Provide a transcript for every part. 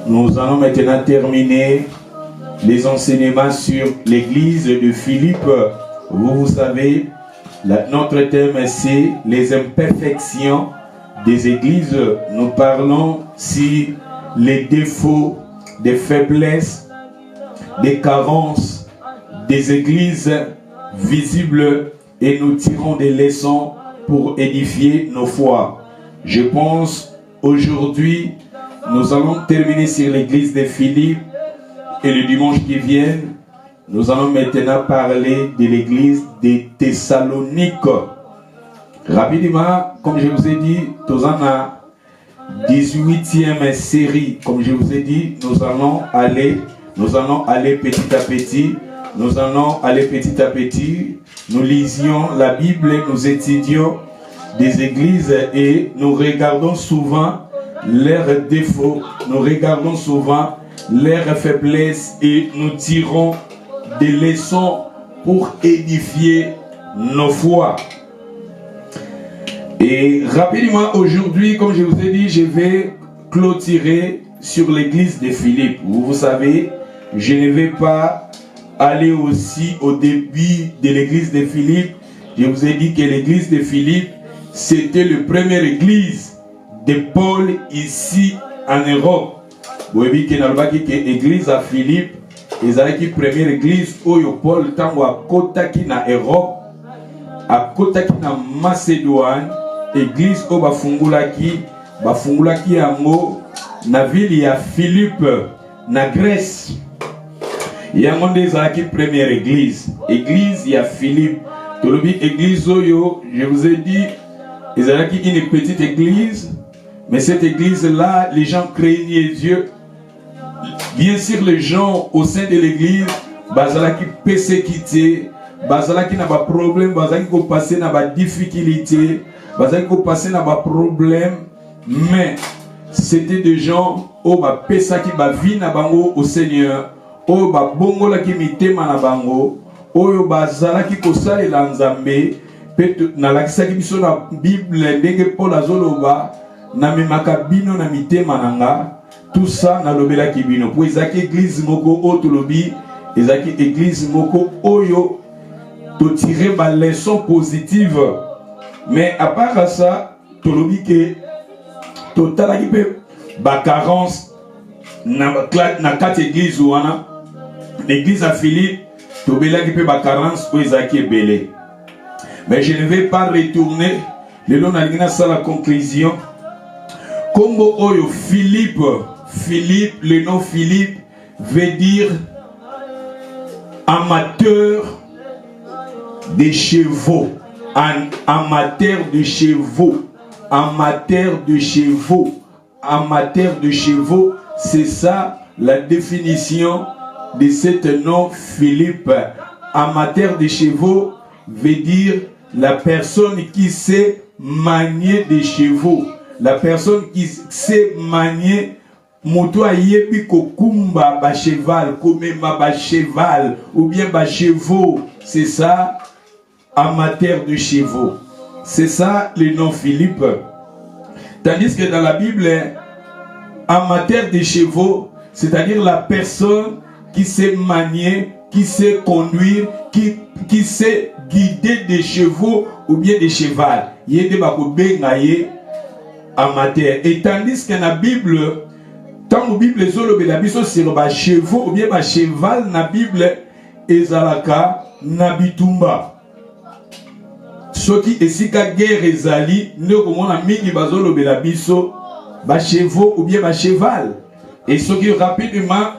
Nous allons maintenant terminer les enseignements sur l'église de Philippe. Vous savez, notre thème c'est les imperfections des églises. Nous parlons sur les défauts, des faiblesses, des carences des églises visibles et nous tirons des leçons pour édifier nos foi. Je pense aujourd'hui nous allons terminer sur l'église de Philippe et le dimanche qui vient, nous allons maintenant parler de l'église de Thessalonique. Rapidement, comme je vous ai dit, nous avons la 18e série. Comme je vous ai dit, nous allons aller petit à petit. Nous allons aller petit à petit. Nous lisions la Bible, nous étudions des églises et nous regardons souvent leurs défauts, nous regardons souvent leurs faiblesses et nous tirons des leçons pour édifier nos foi. Et rapidement aujourd'hui, comme je vous ai dit, je vais clôturer sur l'église de Philippe. Vous savez, je ne vais pas aller aussi au début de l'église de Philippe. Je vous ai dit que l'église de Philippe, c'était la première église de Paul ici en Europe. Vous voyez que l'église à Philippe, c'est la première église où Paul tango a kotaki na Europe, a kotaki na Macédoine, église où bafungulaki yango na ville ya Philippe na Grèce. Yango ndezalaki première église ya Philippe. Tolobi église oyo, je vous ai dit, ezalaki une petite église. Mais cette église-là, les gens craignaient Dieu. Bien sûr, les gens au sein de l'église, bazalaki persécutés, bazalaki na ba problème, bazalaki ko passer na ba difficulté, bazalaki ko passer na ba problème. Mais c'était des gens au ba pesaki ba vie na bango au Seigneur, au ba bongola ki mitema na bango, au bazalaki ko salela Nzambe, peut na lakisaki biso na Bible ndenge Paul azoloba. Na memaka bino na mitema nanga, tout ça na lobela kibino. Pour ezaki église moko otolobi, ezaki église moko oyo to tirer ba leçon positive. Mais à part ça, tolobi que totalaki pe ba carence na quatre églises wana. L'église à Philippe, tobelaki pe ba carence o ezaki belé. Mais je ne vais pas retourner le long na la conclusion. Combo oyo Philippe, le nom Philippe veut dire amateur de chevaux, amateur de chevaux, c'est ça la définition de ce nom Philippe. Amateur de chevaux veut dire la personne qui sait manier des chevaux. La personne qui sait manier moto ayebi kokumba ba cheval, komema ba cheval ou bien ba chevaux, c'est ça amateur de chevaux. C'est ça le nom Philippe. Tandis que dans la Bible, amateur de chevaux, c'est-à-dire la personne qui sait manier, qui sait conduire, qui sait guider des chevaux ou bien des chevals. Yede bako bengaye amateur. Et tandis que la Bible, tant la Bible est sur les chevaux ou bien les cheval, la Bible est na bitumba. Ce qui est si ka guerre ezali, ne comme on mingi bazolo bela biso, ba chevaux ou bien ba cheval. Et ce qui rapidement,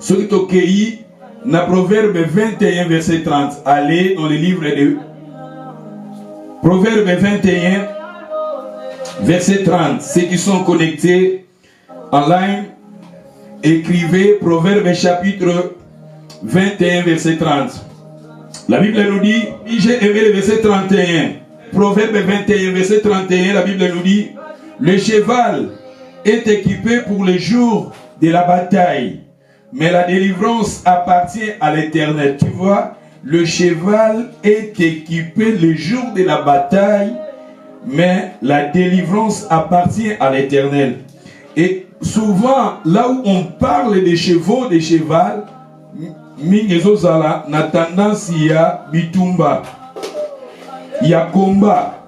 ce qui tokei na Proverbe 21 verset 30. Allez dans le livre de Proverbe 21 verset 30, ceux qui sont connectés en ligne, écrivez Proverbe chapitre 21 verset 30. La Bible nous dit, j'ai aimé le verset 31. Proverbe 21 verset 31, la Bible nous dit, le cheval est équipé pour les jours de la bataille, mais la délivrance appartient à l'Éternel. Tu vois, le cheval est équipé le jour de la bataille, mais la délivrance appartient à l'Éternel. Et souvent, là où on parle des chevaux, des chevals, Mingezozala n'a tendance il y a bitumba, il y a combat.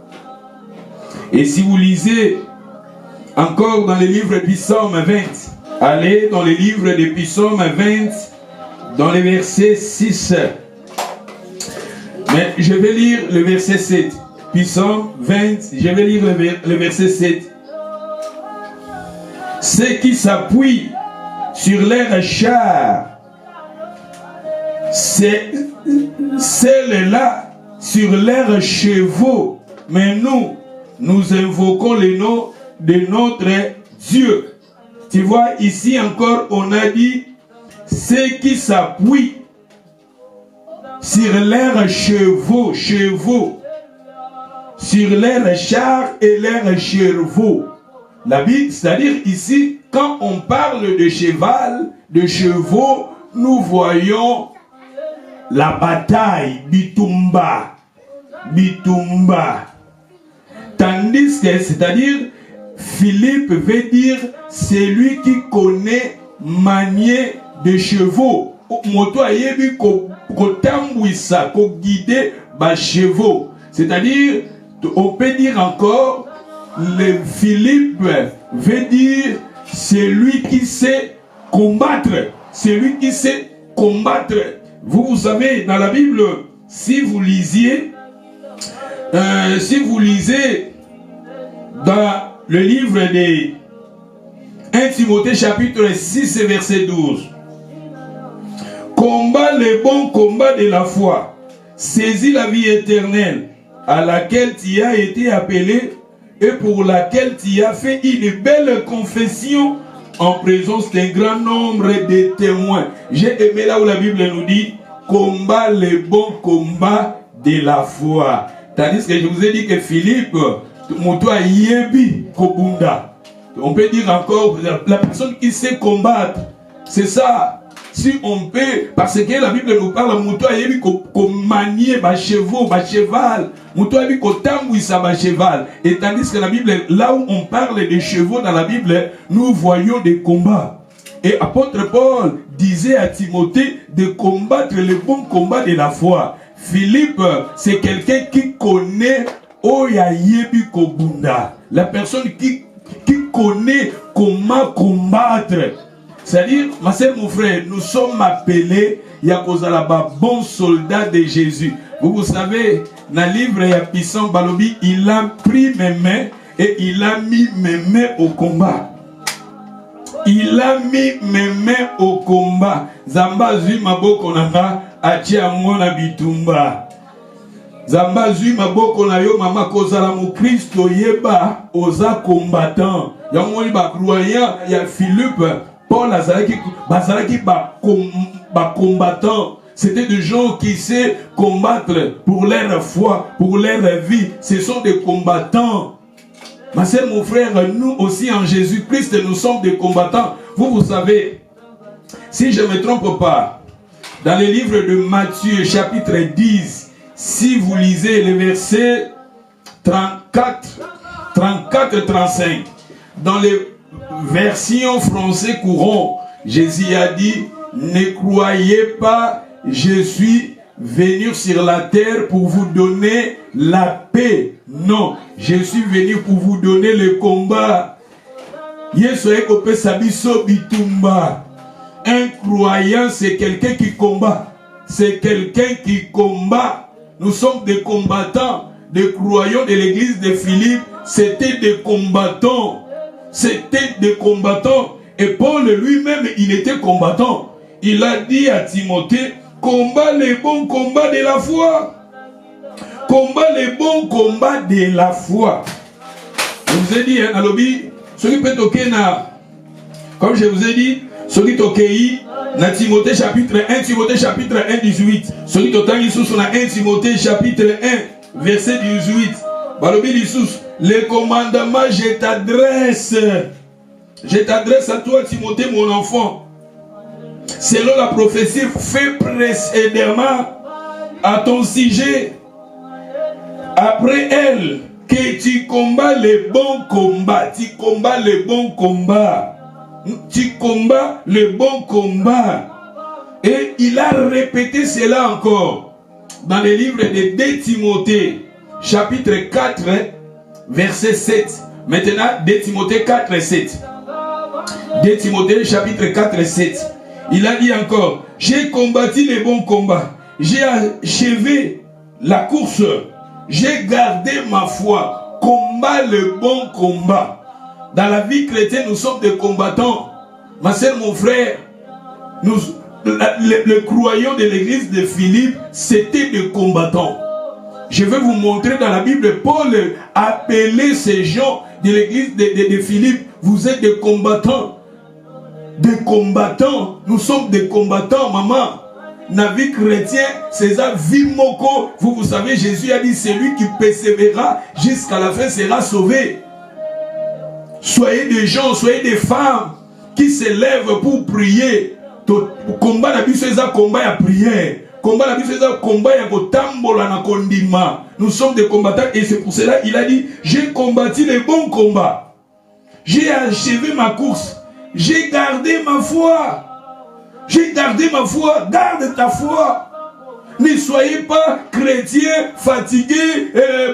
Et si vous lisez encore dans le livre du Psaume 20, allez dans le livre du Psaume 20, dans le verset 6. Mais je vais lire le verset 7. Psaume 20, je vais lire le verset 7. Ceux qui s'appuient sur leurs chars, celles-là sur leurs chevaux, mais nous invoquons le nom de notre Dieu. Tu vois, ici encore, on a dit ceux qui s'appuient sur leurs chevaux, sur leurs chars et leurs chevaux. La Bible, c'est-à-dire ici, quand on parle de cheval, de chevaux, nous voyons la bataille, bitumba. Tandis que, c'est-à-dire, Philippe veut dire celui qui connaît manier des chevaux. Moto ayebi ko tambouissa, ko guider ba chevaux. C'est-à-dire, on peut dire encore, le Philippe veut dire celui qui sait combattre. Celui qui sait combattre. Vous savez, dans la Bible, si vous lisez dans le livre de 1 Timothée chapitre 6 verset 12, combat le bon combat de la foi, saisis la vie éternelle à laquelle tu as été appelé et pour laquelle tu as fait une belle confession en présence d'un grand nombre de témoins. J'ai aimé là où la Bible nous dit combat le bon combat de la foi. Tandis que je vous ai dit que Philippe, Motoa Yebi Kobunda. On peut dire encore la personne qui sait combattre. C'est ça. Si on peut, parce que la Bible nous parle, Motoa Yebi ko manier ba chevaux, ba cheval. Motoa Yebi ko tambouissa ba cheval. Et tandis que la Bible, là où on parle des chevaux dans la Bible, nous voyons des combats. Et apôtre Paul disait à Timothée de combattre le bon combat de la foi. Philippe, c'est quelqu'un qui connaît Oya Yebi Kobunda. La personne qui connaît comment combattre. C'est-à-dire, ma soeur, mon frère, nous sommes appelés Yakozalaba, bon soldat de Jésus. Vous savez, dans le livre Yapissan Balobi, il a pris mes mains et il a mis mes mains au combat. Il a mis mes mains au combat. Zamba zui maboko nanga achia mona bitumba. Zamba zui maboko na yo mama kozala mu Kristo yeba oza combattant. Ya moni ba croyant ya Philippe, Paul bazalaki ba combattant. C'était des gens qui savent combattre pour leur foi, pour leur vie. Ce sont des combattants. Ma soeur, mon frère, nous aussi en Jésus-Christ, nous sommes des combattants. Vous savez, si je ne me trompe pas, dans le livre de Matthieu, chapitre 10, si vous lisez les versets 34-35, dans les versions français courant, Jésus a dit, ne croyez pas, je suis venu sur la terre pour vous donner la paix. Non, je suis venu pour vous donner le combat. Un croyant, c'est quelqu'un qui combat. C'est quelqu'un qui combat. Nous sommes des combattants. Des croyants de l'église de Philippe, c'était des combattants. C'était des combattants. Et Paul lui-même, il était combattant. Il a dit à Timothée, combat les bons combats de la foi. Combat les bons combats de la foi. Je vous ai dit, hein, Alobi, ce qui peut toquer na, comme je vous ai dit, ce qui toquei na Timothée chapitre 1, Timothée chapitre 1, 18. Ce qui toquei sous na 1 Timothée chapitre 1, verset 18. Balobi Lissous, les commandements, je t'adresse à toi, Timothée, mon enfant. Selon la prophétie faite précédemment à ton sujet, après elle, que tu combats les bons combats, tu combats les bons combats, tu combats le bon combat. Et il a répété cela encore dans le livre de 2 Timothée, chapitre 4, verset 7. Maintenant, 2 Timothée 4, 7. 2 Timothée, chapitre 4, 7. Il a dit encore, j'ai combattu les bons combats, j'ai achevé la course, j'ai gardé ma foi, combat le bon combat. Dans la vie chrétienne, nous sommes des combattants. Ma soeur, mon frère, le croyant de l'église de Philippe, c'était des combattants. Je vais vous montrer dans la Bible, Paul appelait ces gens de l'église de Philippe, vous êtes des combattants. Des combattants, nous sommes des combattants, maman. La vie chrétienne, c'est ça, vie moko. Vous savez, Jésus a dit, celui qui persévérera jusqu'à la fin sera sauvé. Soyez des gens, soyez des femmes qui se lèvent pour prier. Combat la vie, c'est ça, combat à prière. Combat la vie, c'est ça, combat à kotambola na kondima. Nous sommes des combattants et c'est pour cela il a dit, j'ai combattu les bons combats. J'ai achevé ma course. J'ai gardé ma foi. J'ai gardé ma foi. Garde ta foi. Ne soyez pas chrétiens fatigués,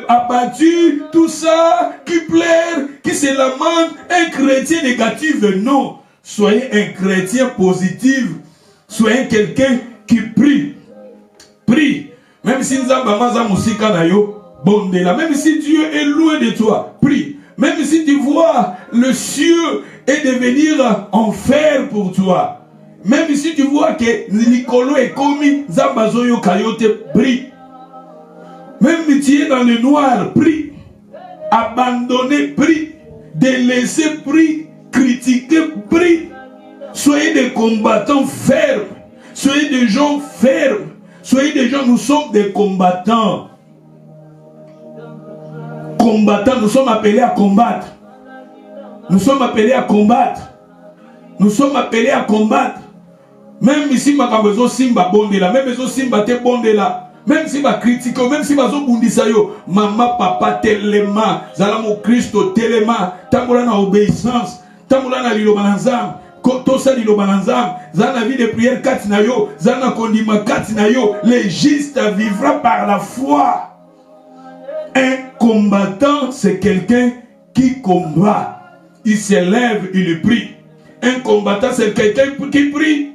abattus, tout ça, qui pleurent, qui se lamentent. Un chrétien négatif, non. Soyez un chrétien positif. Soyez quelqu'un qui prie. Prie. Même si nous avons musika na yo, bondela. Même si Dieu est loin de toi, prie. Même si tu vois le ciel est devenir enfer pour toi. Même si tu vois que Nicolo est commis, Zambazoyo Kayote, prie. Même si tu es dans le noir, prie. Abandonner, prie. Délaisser, prie. Critiquer, prie. Soyez des combattants fermes. Soyez des gens fermes. Soyez des gens, nous sommes des combattants. Combattants, nous sommes appelés à combattre. Nous sommes appelés à combattre. Nous sommes appelés à combattre. Même ici, ma besoin simba bondela, même besoin simba te bondela, même si ma critique, même si ma zo bundisayo, maman, papa, tellement, zalamo Christo, tellement, tambola na obéissance, tambola na lilo bananzam, kotosa lilo bananzam, zana vie de prière katinayo, zana kondima katinayo, le juste vivra par la foi. Un combattant, c'est quelqu'un qui combat. Il se lève, il prie. Un combattant, c'est quelqu'un qui prie.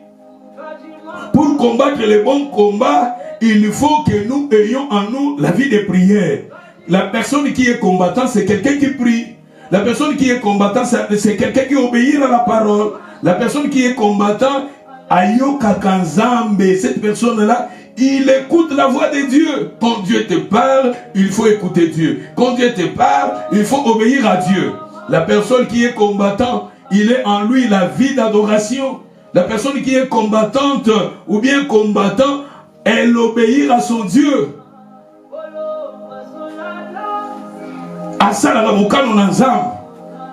Pour combattre les bons combats, il faut que nous ayons en nous la vie de prière. La personne qui est combattant, c'est quelqu'un qui prie. La personne qui est combattant, c'est quelqu'un qui obéit à la parole. La personne qui est combattant, Ayoka Kanzambe, cette personne-là, il écoute la voix de Dieu. Quand Dieu te parle, il faut écouter Dieu. Quand Dieu te parle, il faut obéir à Dieu. La personne qui est combattant, il est en lui la vie d'adoration. La personne qui est combattante ou bien combattant, elle obéit à son Dieu.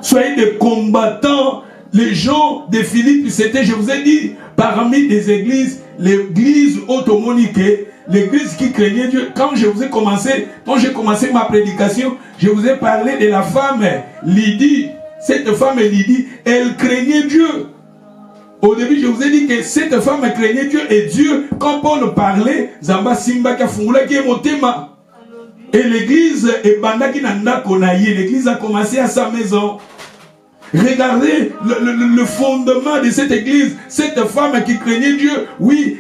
Soyez des combattants. Les gens de Philippe, c'était, je vous ai dit, parmi des églises, l'église automonique, l'église qui craignait Dieu. Quand j'ai commencé ma prédication, je vous ai parlé de la femme Lydie. Cette femme Lydie, elle craignait Dieu. Au début, je vous ai dit que cette femme craignait Dieu et Dieu, quand Paul parlait, Zamba Simba Kafungula qui est mon thème. Et l'église est bandaki nanda konaye. L'église a commencé à sa maison. Regardez le fondement de cette église. Cette femme qui craignait Dieu. Oui,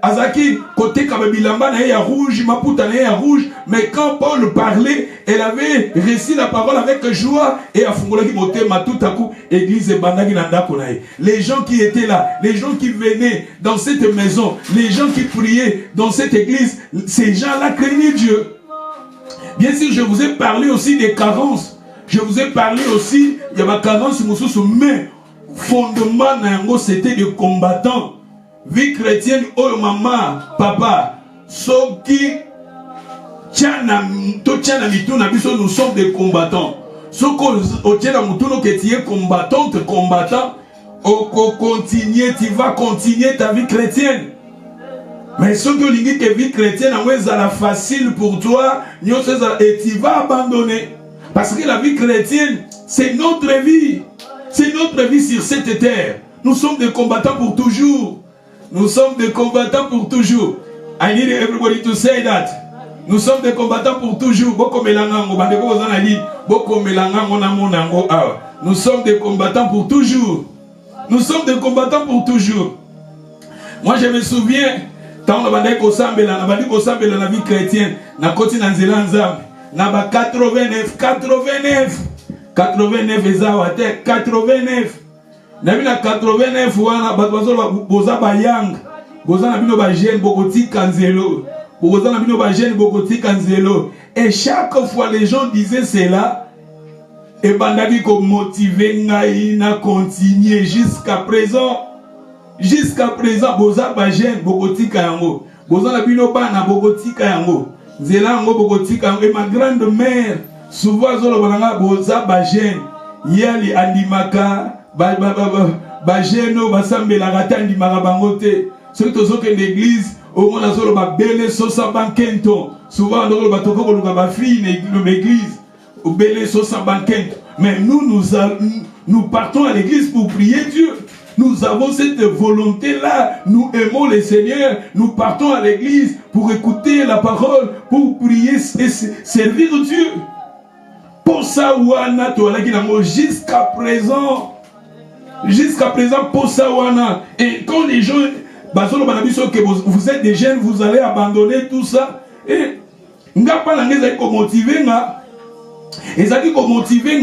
Azaki, côté Kababilamba, n'a rouge, Maputa n'a rouge. Mais quand Paul parlait, elle avait réussi la parole avec joie. Et à Fungolaki Motema, tout à coup, église et Bandagi Nanda Konaï. Les gens qui étaient là, les gens qui venaient dans cette maison, les gens qui priaient dans cette église, ces gens-là craignaient Dieu. Bien sûr, je vous ai parlé aussi des carences. Je vous ai parlé aussi, il y a ma carence, mais fondement, c'était des combattants. Vie chrétienne, oh maman, papa, Soki, nous sommes des combattants. Soko, que tu es combattante, combattant, tu vas continuer ta vie chrétienne. Mais ce que l'ingi que vie chrétienne est facile pour toi, et tu vas abandonner. Parce que la vie chrétienne, c'est notre vie. C'est notre vie sur cette terre. Nous sommes des combattants pour toujours. Nous sommes des combattants pour toujours. I need everybody to say that. Nous sommes des combattants pour toujours. Nous sommes des combattants pour toujours. Nous sommes des combattants pour toujours. Moi je me souviens, quand on a dit qu'on s'embête dans la vie chrétienne, na koti na nzela nzambe, na ba 89 ezawate 89. Na bina 89 wana batwazo boza ba yang, boza na bino ba jeune bokoti kanzelo, boza na bino ba jeune bokoti kanzelo. Et chaque fois les gens disaient cela, et bandaki ko motiver ngai na continuer jusqu'à présent. Jusqu'à présent, boza ba jeune bokotika yango. Boza na bino bana bokotika yango. Nzela yango bokotika yango. Et ma grande-mère souvent zolo bananga boza ba jeune. Yali andimaka ba jeune basambela katandi makabangote. Ceux qui sont en l'église, au moins zolo ba bele sosa bankento. Souvent ndoko batoko koluka ba fille dans l'église. Au bele sosa bankento. Mais nous partons à l'église pour prier Dieu. Nous avons cette volonté-là. Nous aimons le Seigneur. Nous partons à l'église pour écouter la parole, pour prier et servir Dieu. Pour ça, jusqu'à présent, pour ça, et quand les gens, que vous êtes des jeunes, vous allez abandonner tout ça. Et nous n'avons pas motiver. Et ça qui motiver.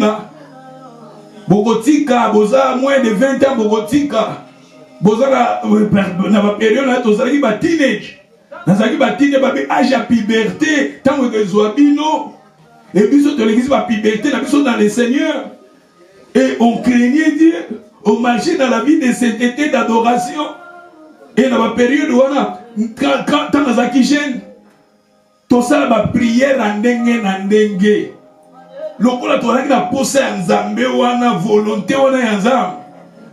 Bogotika, boza moins de 20 ans, bogotika. Boza na période là, tozalaki ba teenage. Nazalaki ba teenage, ba âge à puberté, tant que zoabino. Et puis sur l'église ba puberté, na biso dans le Seigneur. Et on craignait Dieu, on marchait dans la vie de cet été d'adoration. Et dans la période où on a, quand nazalaki jeune, tosala ba prière en dengue. Lokola toalaki na posa ya nzambe wana volonté wana ya nzambe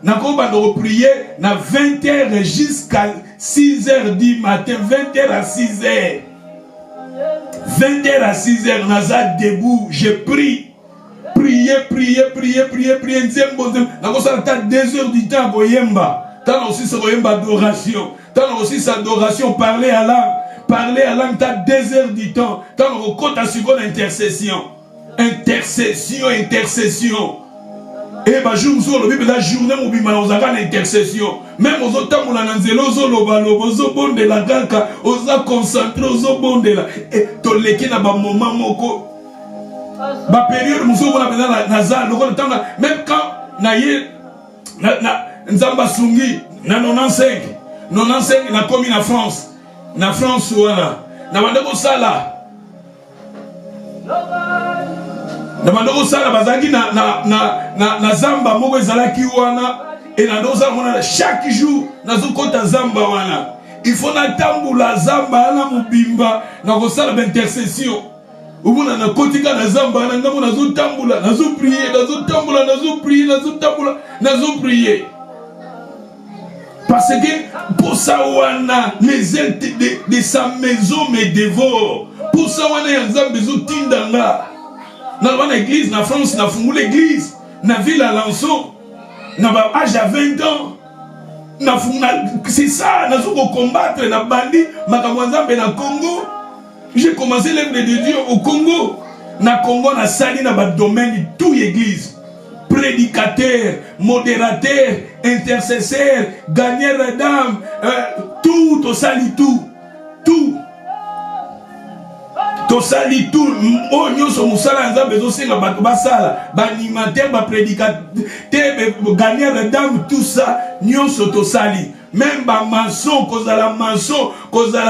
nakoba ndoko prier na 20h jusqu'à 6h du matin, 20h à 6h, 20h à 6h naza debout, je prie, prier nzembo nakosala ta 2h du temps boyemba, tant aussi sa boyemba adoration, tant aussi sa adoration parler à langue ta 2h du temps, tant okota siko na intercession. Intercession. Et bah jour sur le Bible la journée où bima ozaka na intercession. Même aux autres moula nanzelo zoloba lobozo bonde la galka oza concentré ozo bonde la et toleki na ba moment moko ba période muso bona bena na za lokona tanga même quand na ye na nzamba sungi na 95 na komi na France wana na bandeko sala na bandoko sala bazaki na zamba moko ezalaki wana et na doza mona chaque jour nazokota zamba wana il faut na tambula zamba na mubimba na kosala intercession ubuna na kotika na zamba na ngamo nazotambula nazo prier parce que pour ça wana les ailes de sa maison me dévorent. Pour ça wana ya nzambe zotindanga. Dans l'église, na France, na fungu l'église, na ville à Lançon, na âge à 20 ans, c'est ça, na zoko combattre, na bandi, makamwanzambe na Congo. J'ai commencé l'œuvre de Dieu au Congo. Na Congo, na sali na domaine tout l'église. Prédicateur, modérateur, intercesseur, gagneur d'âme, tout, au sali tout. Tosali tout, oh nyoso musala nzambe zosenga bato basala, ba animateur, ba prédicateur, gagneur d'âme, tout ça, nyoso tosali. Même ba maçon, kozala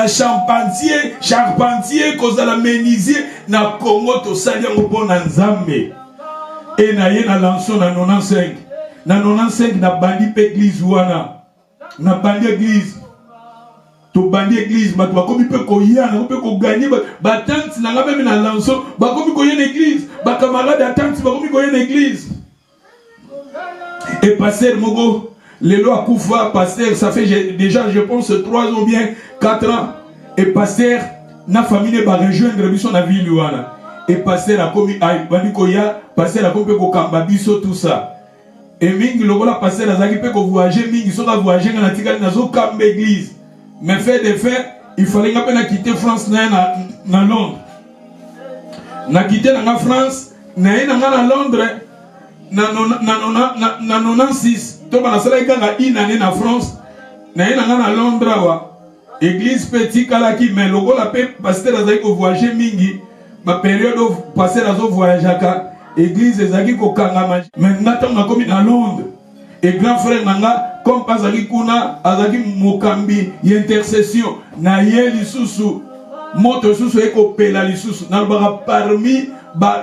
charpentier, kozala menuisier, na Congo tosali yango pona nzambe. Et na ye na Lançon na 95. Na 95 na bandi pe église wana. Na bandi église. To bandi église bato bakomi pe koyana pe ko gagner ba tante na nga même na Lançon bakomi koyena église ba camarade tante bakomi koyena église et passer moko les lois Koufa, pasteur, ça fait déjà, je pense, 3 ans ou bien 4 ans. Et pasteur, na famille va rejoindre biso na ville wana. Et pasteur a commis Banikoya, pasteur a commis Kokamba biso tout ça. Et mingi lokola pasteur azaki pe ko voyager mingi soka voyager na tikali na zo kamba église. Mais fait de fait, il fallait nga quitter France na Londres. Na quitter na France, na Londres na 96. To ba na sala ikanga une année na France. Na Londres wa. Église petit kalaki mais lokola pe pasteur azaki ko voyager mingi. Ma période où pasteur azo voyager église ezaki ko kangama. Mais ngato na komi na Londres. Et grand frère nanga comme azaki kuna azaki mokambi intercession na ye lisusu moto susu eko pela lisusu na ba parmi ba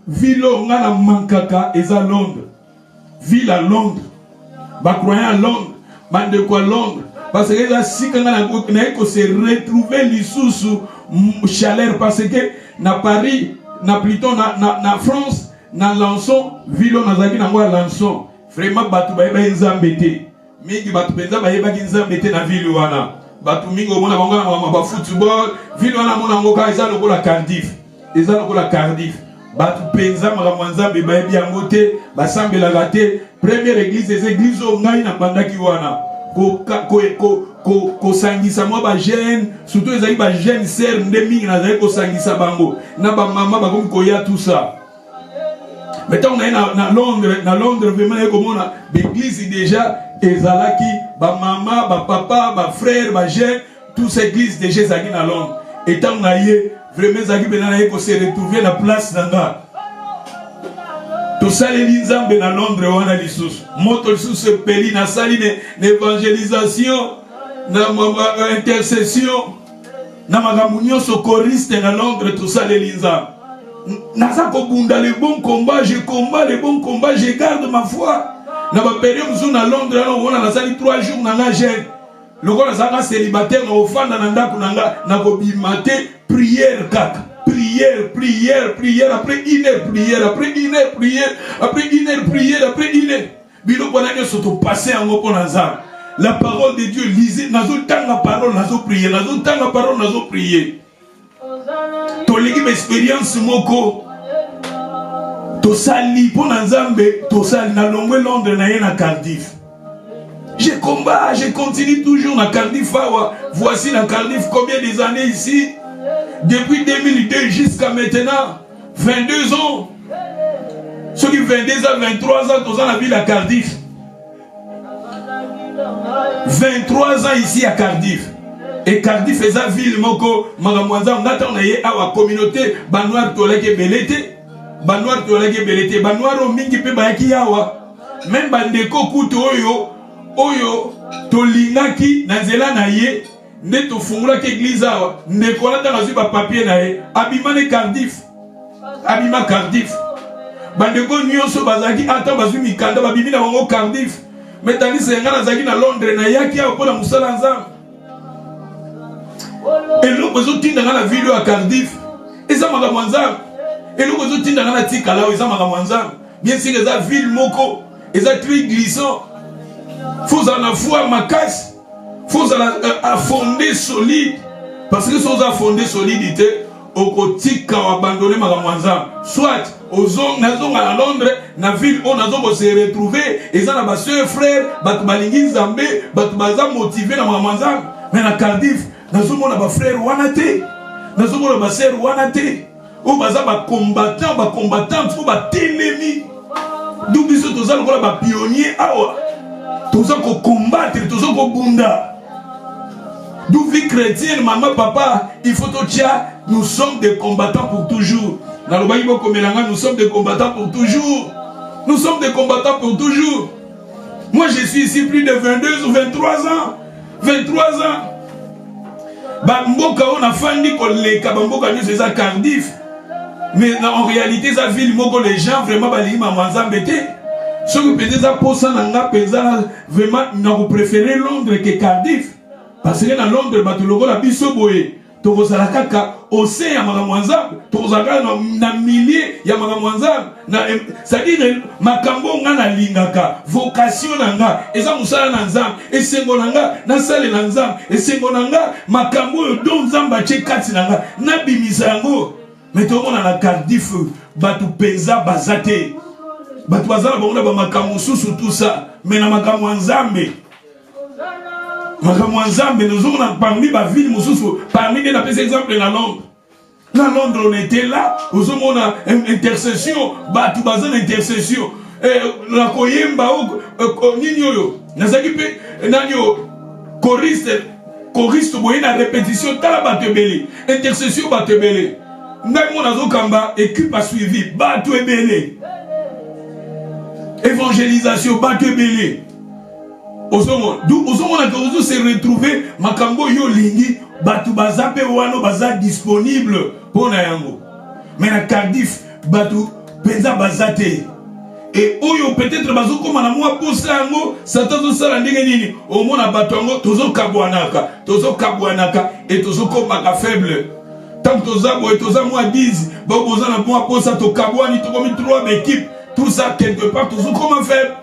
vilo nga na mankaka eza Londres. Ville à Londres. Ba croyant à Londres, bande quoi Londres parce que là si quand na ko se retrouver lisusu chaleur parce que na Paris na plutôt na France na Lançon vilo nazaki na ngwa Lançon. Vraiment batu ba yeba nzambe te mingi batu penza ba yeba nzambe te na ville wana batu mingi omona bango na ba football ville wana mona ngoka eza lokola Cardiff batu penza makambo nzambe ba yebi yango te basambela te première église c'est église o ngai na bandaki wana ko sangisa mo ba jeune surtout ezali ba jeune sœur nde mingi na zali ko sangisa bango na ba mama ba komi koya tout ça. Mais tant qu'on est na Londres, vraiment, l'église déjà, ezalaki, ba maman, ba papa, ba frère, ba jeune, tous ces églises déjà zaki na Londres. Et tant qu'on est vraiment zaki benana ko se retrouver la place nanga. Tout ça les linzambe na Londres wana lisusu. Moto lisusu peli na sali l'évangélisation, na intercession, na makambo nyonso choriste na Londres tout ça les linzambe. Nazako bunda le bon combat, je combats le bon combat, je garde ma foi. Na ba période à Londres, on a sali 3 jours na jeune. Le gars nazaka célibataire na ofanda na ndako nanga na ko bimate prière kaka. Prière après une heure prière, après une heure prière, après une heure prière, après une heure. Bilo bona que soto passer en opon nazar. La parole de Dieu lisez, nazo tanga parole, nazo prier, nazo tanga parole, nazo prier. Toliki expérience moko to sali pour Nzambe to sali na longwe Londres na yena Cardiff. Je combat, je continue toujours na Cardiff. Voici na Cardiff combien des années ici depuis 2002 jusqu'à maintenant 22 ans. Ceux qui 22 ans, 23 ans tous dans la ville à Cardiff. 23 ans ici à Cardiff. Et Cardiff est une ville moko magamwaza ngata na ye awa communauté banoir toleke belete banoir o mingi pe bayaki yawa même bandeko kuto oyo tolingaki na nzela na ye nde tofungula ke église awa ndeko na tanga zwi ba papier na ye abima Cardiff bandeko nyonso bazaki ata bazwi mikanda babimi na bango Cardiff mais tandis que ngana zaki na Londres na yaki awa pona musala nzambe. Et l'autre besoin tinda dans la ville à Cardiff. Et ça m'a manzam. Et l'autre besoin tinda dans la tikala et ça m'a manzam. Bien sûr les ville moko, les très glissant. Faut en avoir ma casse. Faut en fonder solide. Parce que sans en fonder solidité, au côté quand abandonner ma manzam. Soit aux zones à Londres, na ville où on a se retrouver et ça na ba soeur frère, bat balingi zambé, bat baza motivé na manzam. Mais na Cardiff nazomona ba frère wana te nazomona ba sœur wana te o baza ba combattant fo ba telemi d'où biso toza lokola ba pionnier awa toza ko combattre toza ko bunda d'où vie chrétienne maman papa il faut to tia nous sommes des combattants pour toujours na lobayi boko melanga nous sommes des combattants pour toujours moi je suis ici plus de 22 ou 23 ans Bamboka on a fandi koleka bamboka nyonso eza Cardiff mais en réalité ça ville moko les gens vraiment balingi manzambe te soki penza eza posa na nga penza vraiment na ko préférer Londres que Cardiff parce que na Londres bato lokola biso boye tokozala kaka au sein ya makambo ya Nzambe, tokozala kaka na milieu ya makambo ya Nzambe, c'est-à-dire makambo nga na lingaka, vocation na nga eza musala na Nzambe, esengo na nga na sale na Nzambe, esengo na nga makambo yo do Nzambe atie kati na nga na bimisa yango. Mais tomona na Cardiff batu penza bazate, batu bazala bango ba makambo susu tout ça, mais na makambo ya Nzambe. Makambo ya Nzambe nous avons parmi ba ville mususu, parmi des napes exemple na Londres. Na Londres on était là, nous avons une intercession, batu bazana intercession. Na koyemba o nini yo, nazaki pe nanyo choriste boye na répétition tala batu belé, intercession batu belé. Ngai mo nazo kamba équipe a suivi batu belé. Évangélisation batu belé. Ozo se retrouver makambo yo lingi batu bazape wano baza disponible pour na yango. Mais na Cardiff batu penza bazate. Et oyo peut-être bazo koma na mwa posa yango satazo sala ndenge nini omona batu yango tozo kabwanaka et tozo komaka faible. Tant toza boy toza mwa 10 boza na mwa posa to kabwani to komi 3 équipes tout ça quelque part tozo koma faible.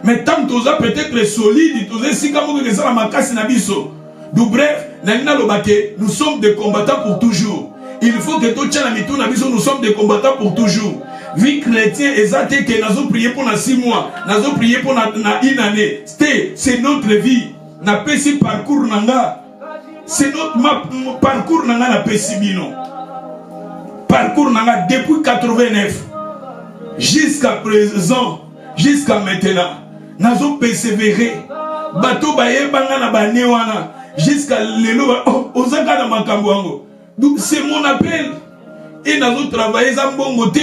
Mais tant que tu as peut-être solide, tu as si comme que ça la makasi na biso. Du bref, nous sommes des combattants pour toujours. Il faut que tu tiens la mitou na biso, nous sommes des combattants pour toujours. Vie chrétien exacte que nous avons prié pour 6 mois, nous avons prié pour une année. C'est notre vie. Na pesi parcours nanga. C'est notre parcours nanga na pesi bino. Parcours nanga depuis 89 jusqu'à présent, jusqu'à maintenant. Nous avons persévéré. Bateau baye banga na bane wana jusqu'à lelo ozaka na makambo yango. Donc c'est mon appel. Et nous avons travaillé za mbongo te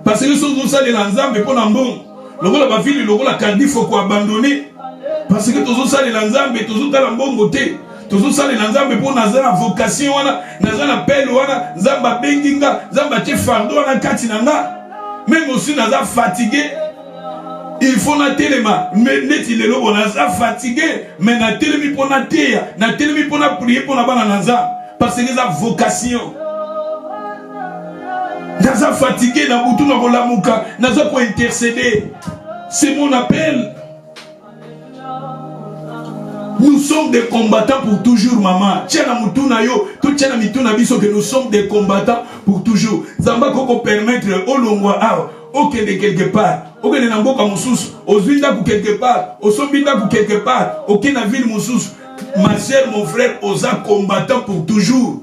parce que sozo sale na Nzambe pona mbongo. Lokola ba fili lokola Cardiff faut abandonner parce que tozo sale na Nzambe tozo tala mbongo te. Tozo sale na Nzambe pona za vocation wana na za appel wana Nzamba benginga Nzamba tie fardo wana kati na nga. Même aussi naza fatigué. Il faut na telema, mais net il est là, on a fatigué, mais na telemi pour na teya, na telemi pour na prier pour na bana naza, parce que ça vocation. Naza fatigué, na boutou na bolamuka, naza pour intercéder. C'est mon appel. Nous sommes des combattants pour toujours, maman. Tiens la mutuna yo, tout tiens la mituna biso que nous sommes des combattants pour toujours. Zamba koko permettre au longwa ok de quelque part. Ok de namboka mususu, ozwinda ku quelque part, osombinda ku quelque part, ok na ville mususu. Ma soeur, mon frère, osa combattant pour toujours.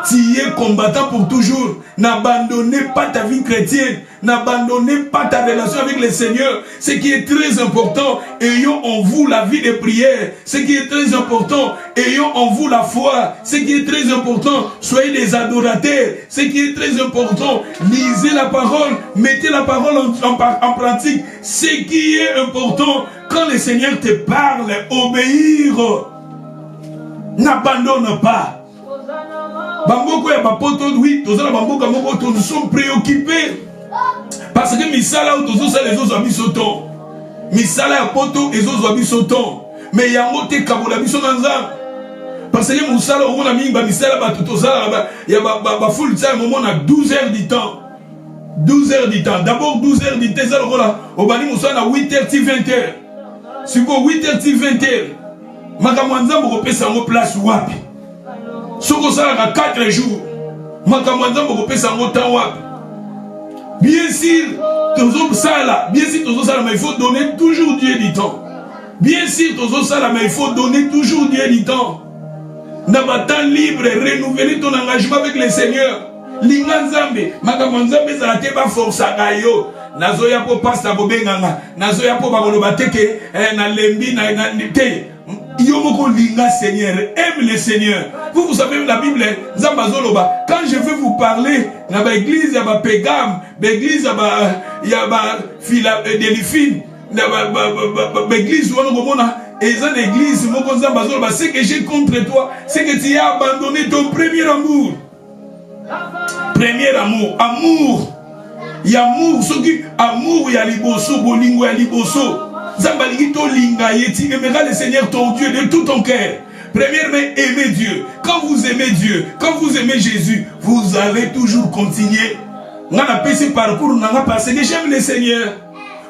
Tu es combattant pour toujours. N'abandonnez pas ta vie chrétienne. N'abandonnez pas ta relation avec le Seigneur. Ce qui est très important, ayons en vous la vie de prière. Ce qui est très important, ayons en vous la foi. Ce qui est très important, soyez des adorateurs. Ce qui est très important, lisez la parole. Mettez la parole en pratique. Ce qui est important, quand le Seigneur te parle, obéir. N'abandonne pas. Bamboko ya bapoto oui, tozala bamboka moko to nous sommes préoccupés parce que misala ou tozo sa les autres abisoton. Misala ya poto ezozo abisoton. Mais yango te kabola biso na Nzambe. Parce que musala o mona mingi ba misala ba tozala ba ya ba full time au na 12 heures du temps. 12 heures du temps. D'abord 12 heures du temps ça là au bani musala na 8h 20h. Siko 8h 20h. Makambo Nzambe ko pesa ngo place wapi? Soko sala 4 jours. Makambo Nzambe ko pesa ngo temps wapi? Bien sûr, tozo sala, mais il faut donner toujours Dieu du temps. Bien sûr, tozo sala, mais il faut donner toujours Dieu du temps. Dans ma temps libre, renouveler ton engagement avec le Seigneur. Linga Nzambe, makambo Nzambe za te ba força gayo. Nazoya po pastor bobenganga, nazoya po ba koloba teke na lembi na te. Yomoko linga Seigneur, aime le Seigneur. Vous savez la Bible, Zambazoloba, quand je vais vous parler, dans l'église, il y a Pégam, l'église, il y a Delphine, l'église, ce que j'ai contre toi, c'est que tu as abandonné ton premier amour. Premier amour, amour. Il y a amour, amour, il y a liboso, bolingo, il y a liboso. Zambaligi to linga yeti, aimeras le Seigneur ton Dieu de tout ton cœur. Premièrement, aimez Dieu. Quand vous aimez Dieu, quand vous aimez Jésus, vous avez toujours continué. On a fait ce parcours, parce que j'aime le Seigneur.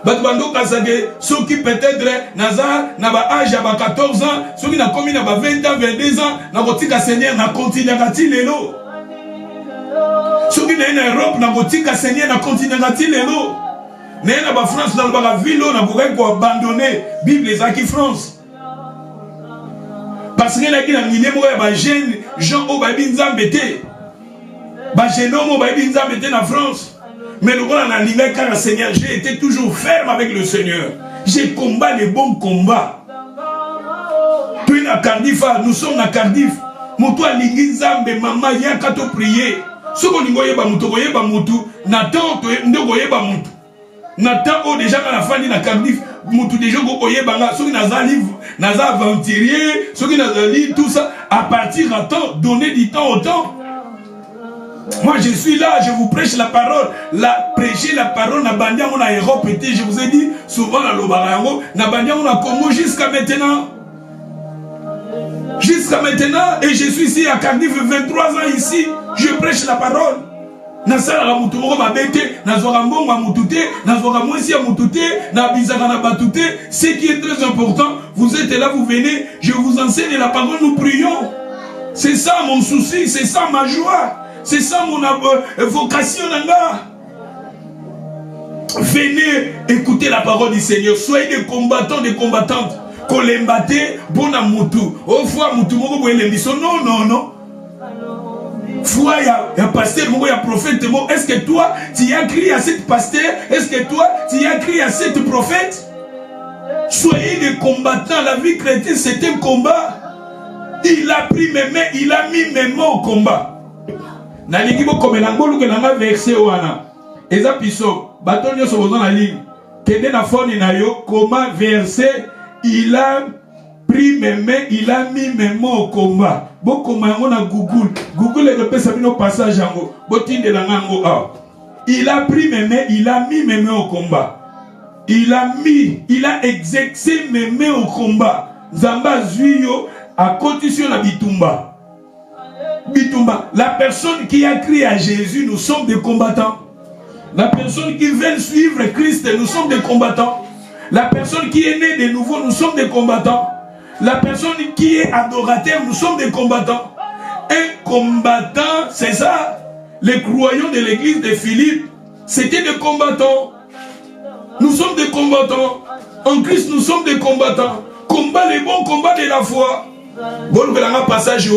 Batbando Kazage, ceux qui peut-être Nazar, n'a âge à 14 ans, ceux qui n'a commis à 20 ans, 22 ans, n'a pas dit Seigneur, n'a continué à tirer l'eau. Ceux qui n'ont en Europe, n'a pas dit Seigneur, n'a continué à tirer l'eau. N'a pas France, n'a pas ville, n'a pas abandonné. Bible les acquis France. Parce que là, il y a un jeune Jean Obabinza Bété. Jeune homme Obabinza Bété en France. Mais le rôle en ligne car le Seigneur, j'ai été toujours ferme avec le Seigneur. J'ai combattu les bons combats. Puis à Cardiff, nous sommes à Cardiff. Moutou à l'église, maman, il y a qu'à te prier. Ce qu'on y voyait, Nathan, Nathan, oh, déjà, quand la famille na Cardiff, Moutou, déjà, ceux qui n'ont aventurier, ceux qui n'ont tout ça, à partir à temps, donner du temps au temps. Moi je suis là, je vous prêche la parole. Prêcher la parole, na bandia on a Europe, je vous ai dit souvent dans l'Obarango, na bandia on a Congo jusqu'à maintenant. Jusqu'à maintenant, et je suis ici à Cardiff, 23 ans ici, je prêche la parole. Nasala la mutumoko mabete, nazora mbongo mutute, nazora mwesi ya mutute, na bizaka na batute. Ce qui est très important, vous êtes là, vous venez, je vous enseigne la parole, nous prions. C'est ça mon souci, c'est ça ma joie. C'est ça mon vocation. Venez écouter la parole du Seigneur. Soyez des combattants, des combattantes. Kolembate, bon amutu. Au fois, mutu moko boye lembiso. Non, non, non. Foi, il y a pasteur, il y a prophète. Est-ce que toi, tu as crié à cette pasteur? Est-ce que toi, tu as crié à cette prophète? Soyez des combattants. La vie chrétienne, c'est un combat. Il a pris mes mains, il a mis mes mains au combat. Nalingi bo komela ngolu ke nanga verset wana eza piso batonyo so bozo na ligne kende na phone na yo comment verset il a pris mes mains il a mis mes mains au combat bo koma yango na Google le pesa bino passage yango bo tinde la ngango a il a pris mes mains il a mis mes mains au combat il a exercé mes mains au combat Zamba Zuyo a continué la bitumba. Bitumba, la personne qui a crié à Jésus, nous sommes des combattants. La personne qui veut suivre Christ, nous sommes des combattants. La personne qui est née de nouveau, nous sommes des combattants. La personne qui est adorateur, nous sommes des combattants. Un combattant, c'est ça. Les croyants de l'église de Philippe, c'était des combattants. Nous sommes des combattants. En Christ, nous sommes des combattants. Combat les bons combats de la foi. Bon, passage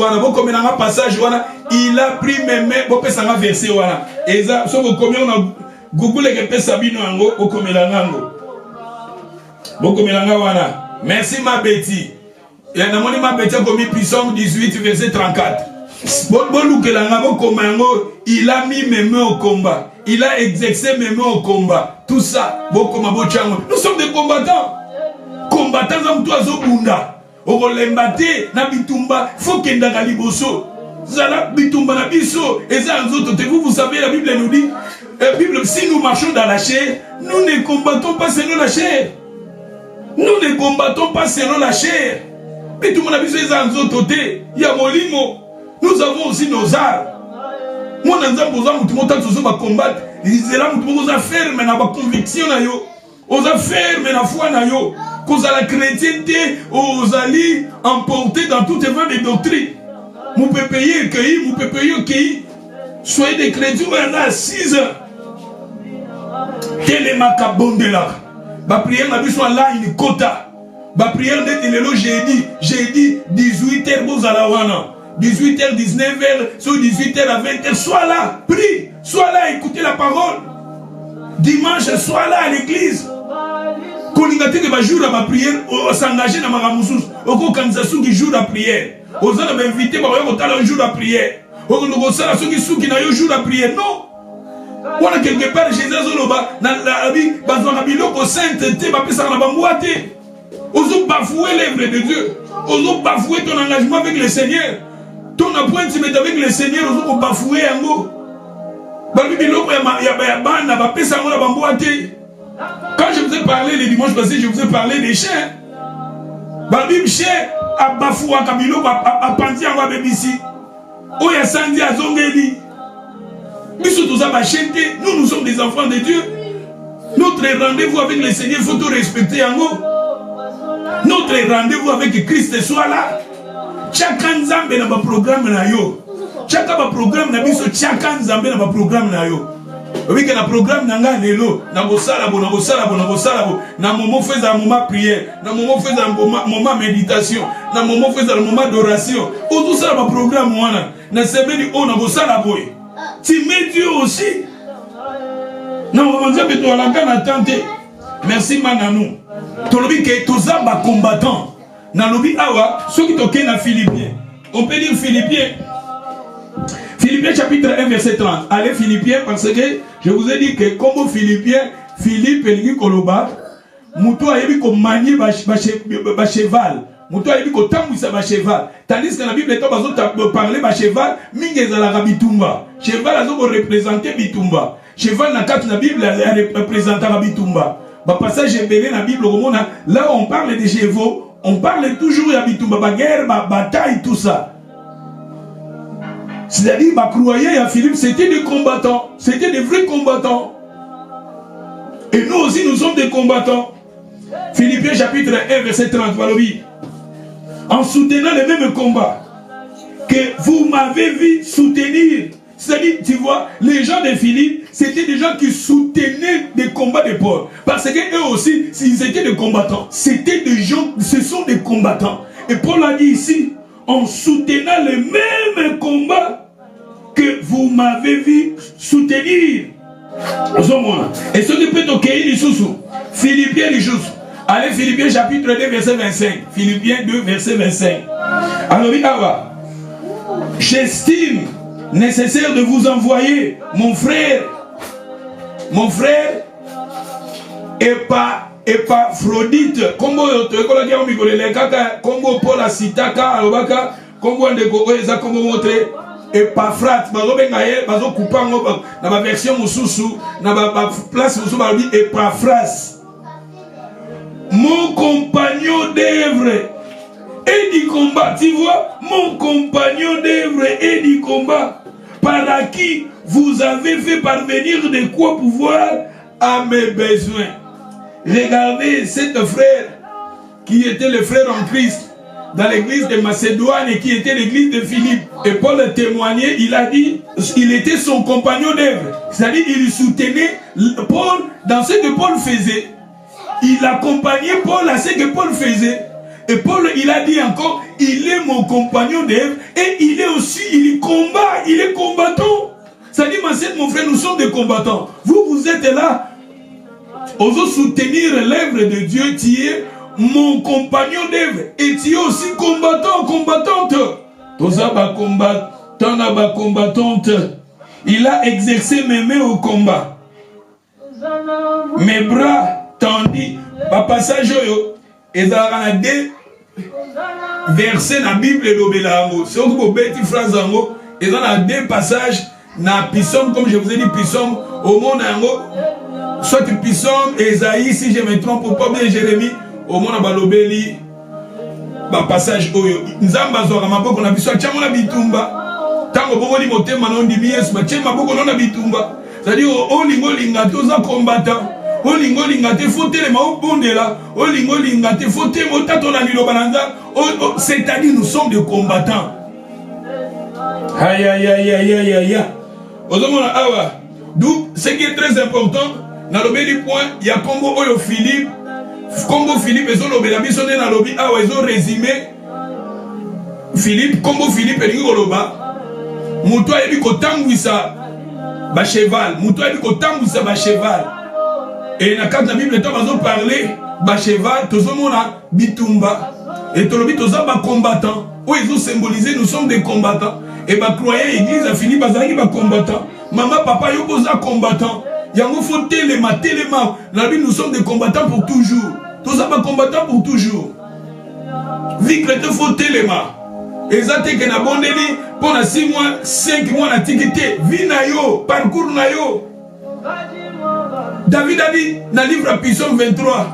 il a pris mes mains. Bon, ça va verser voilà. Et ça, sauf combien on a Google et que Sabino Ango au Komelango. Bon, Komelanga voilà. Merci ma Betty. Il y a un ma Betty a commis Puissance 18 verset 34. Il a mis mes mains au combat. Il a exercé mes mains au combat. Tout ça. Nous sommes des combattants. Combattants en toi Zobunda. Orolembate na bitumba faut kenda galiboso zala bitumba na biso et ça vous savez la Bible nous dit Bible si nous marchons dans la chair nous ne combattons pas selon la chair nous ne combattons pas selon la chair bitumba na biso eza nzotote ya molimo nous avons aussi nos armes mon nzambo za mutu mota tozo ba combattre izela mutu moko za ferme na ba conviction na yo oza ferme na foi na yo cause à la chrétienté, aux alliés emportés dans toutes les vents de doctrine. Vous pouvez payer cueillir, vous pouvez payer cueillir. Soyez des chrétiens, on a 6 heures. Quel est ma cabonde là? Ma prière n'a plus soit là, une quota. Ma prière n'est pas j'ai dit 18h, vous allez voir. 18h, 19h, sur 18h à 20h, sois là, prie, sois là, écoutez la parole. Dimanche, sois là à l'église. Quand on jour à ma prière, on s'engage dans ma ramoussous. On organisation qui joue la prière. On a invité un jour à prière. On a ceux qui n'ont jour à prière. Non. On a quelque part Jésus la vie, on a sainteté, on a bafoué l'œuvre de Dieu. On a bafoué ton engagement avec le Seigneur. Ton appointment avec le Seigneur, on a bafoué un mot. Quand je vous ai parlé le dimanche passé, je vous ai parlé des chiens. Babim chien, Abafoua Kabilo, Apanti Anwa Bebisi. Oya Sandi Azongeli. Nous sommes des enfants de Dieu. Notre rendez-vous avec le Seigneur, il faut tout respecter en haut. Notre rendez-vous avec Christ soit là. Chacun Nzambe n'a pas programme na yo. Chacun ba programme na biso, chacun Nzambe n'a pas programme na yo. Oui que na programme nanga lelo, na bosala bo, na moment faisant moment prière, na moment faisant moment méditation, na moment faisant moment d'adoration. Tout ça ba programme wana. Na sebeli o na bosala boy. Tu mets Dieu aussi. Non, on va dire que merci Mananou. Tolobi que tous les combattants. Nalobi awa, ceux qui toquent na Philippiens. On peut dire Philippiens. Philippiens chapitre 1 verset 30. Allez Philippiens parce que je vous ai dit que comme Philippiens, Philippe et Koloba, Moutou a yebi ko manier ba cheval. Moutou a yebi ko tambouisa ba cheval. Tandis que la Bible est en parler ba cheval, mingeza la bitumba. Cheval a représenté bitumba. Cheval na carte la Bible a représenté bitumba. Ba passage belé na Bible là on parle des chevaux, on parle toujours de bitumba, ba guerre, ba bataille tout ça. C'est-à-dire ba croyants à Philippe, c'était des combattants, c'était des vrais combattants. Et nous aussi nous sommes des combattants. Philippiens chapitre 1 verset 30 voilà. En soutenant le même combat que vous m'avez vu soutenir. C'est-à-dire, tu vois, les gens de Philippe, c'était des gens qui soutenaient des combats de Paul. Parce qu'eux aussi, s'ils étaient des combattants, c'était des gens, ce sont des combattants. Et Paul a dit ici, en soutenant le même combat que vous m'avez vu soutenir. Et ce qui peut toquer, il sous Philippiens, il joue. Allez, Philippiens chapitre 2, verset 25. Philippiens 2, verset 25. Alors, j'estime nécessaire de vous envoyer mon frère, Épaphrodite. Combo Paul a citaka, alobaka, combo ndeko eza combo montré. Epaphrate, bazo coupango dans ma version mususu, dans ma place mususu balobi Epaphrate. Mon compagnon d'œuvre et du combat, tu vois, mon compagnon d'œuvre et du combat, par qui vous avez fait parvenir de quoi pouvoir à mes besoins. Regardez cet frère qui était le frère en Christ dans l'église de Macédoine et qui était l'église de Philippe. Et Paul témoignait, il a dit, il était son compagnon d'œuvre. C'est-à-dire, il soutenait Paul dans ce que Paul faisait. Il accompagnait Paul à ce que Paul faisait. Et Paul, il a dit encore, il est mon compagnon d'œuvre et il est aussi, il combat, il est combattant. C'est-à-dire, mon frère, nous sommes des combattants. Vous êtes là, osons soutenir l'œuvre de Dieu, tu es mon compagnon d'œuvre et tu es aussi combattant, combattante. Combattante. Il a exercé mes mains au combat. Mes bras tendus. Par passage, et dans la deux versets dans la Bible et l'obélango. Si on peut bêtir phrase en haut, et dans la deux passages, dans Psaume, comme je vous ai dit, Psaume, au monde en haut, soit Psaume, Esaïe, si je me trompe, ou pas bien Jérémie, au monde en balobeli, bah passage oyo. Nzamba zora maboko na biso, tchamo na bitumba. Tango bongo li motema na ondimi Yesu, ba tchema maboko na bitumba. C'est-à-dire, o lingo linga toza combattant. O lingo linga te faut telema o bondela. O lingo linga te faut te motato na liloba na nzambe. C'est-à-dire, nous sommes des combattants. Aïe aïe aïe aïe aïe aïe. D'où ce qui est très important, dans le point, il y a Combo Oyo Philippe. Combo Philippe, ils ont l'obéi, ils ont résumé Philippe, Combo Philippe, et Ngoloba. Moutoua et Bikotangwisa, ba cheval. Moutoua et Bikotangwisa, ba cheval. Et dans la Bible, ils ont parlé, ba cheval, tous les monde a bitumba. Et tous les ba combattants. Où ils ont symbolisé, nous sommes des combattants. Et ba croyant, l'église a fini, ba combattants. Maman, papa, yo posa combattant. Yango faut téléma. La Bible, nous sommes des combattants pour toujours. Tous ça pas combattants pour toujours. Vie chrétienne faut téléma. Exactement que na bondeli pendant 6 mois, 5 mois na tikité. Vie na yo, parcours na yo. David a dit dans le livre à Psaume 23,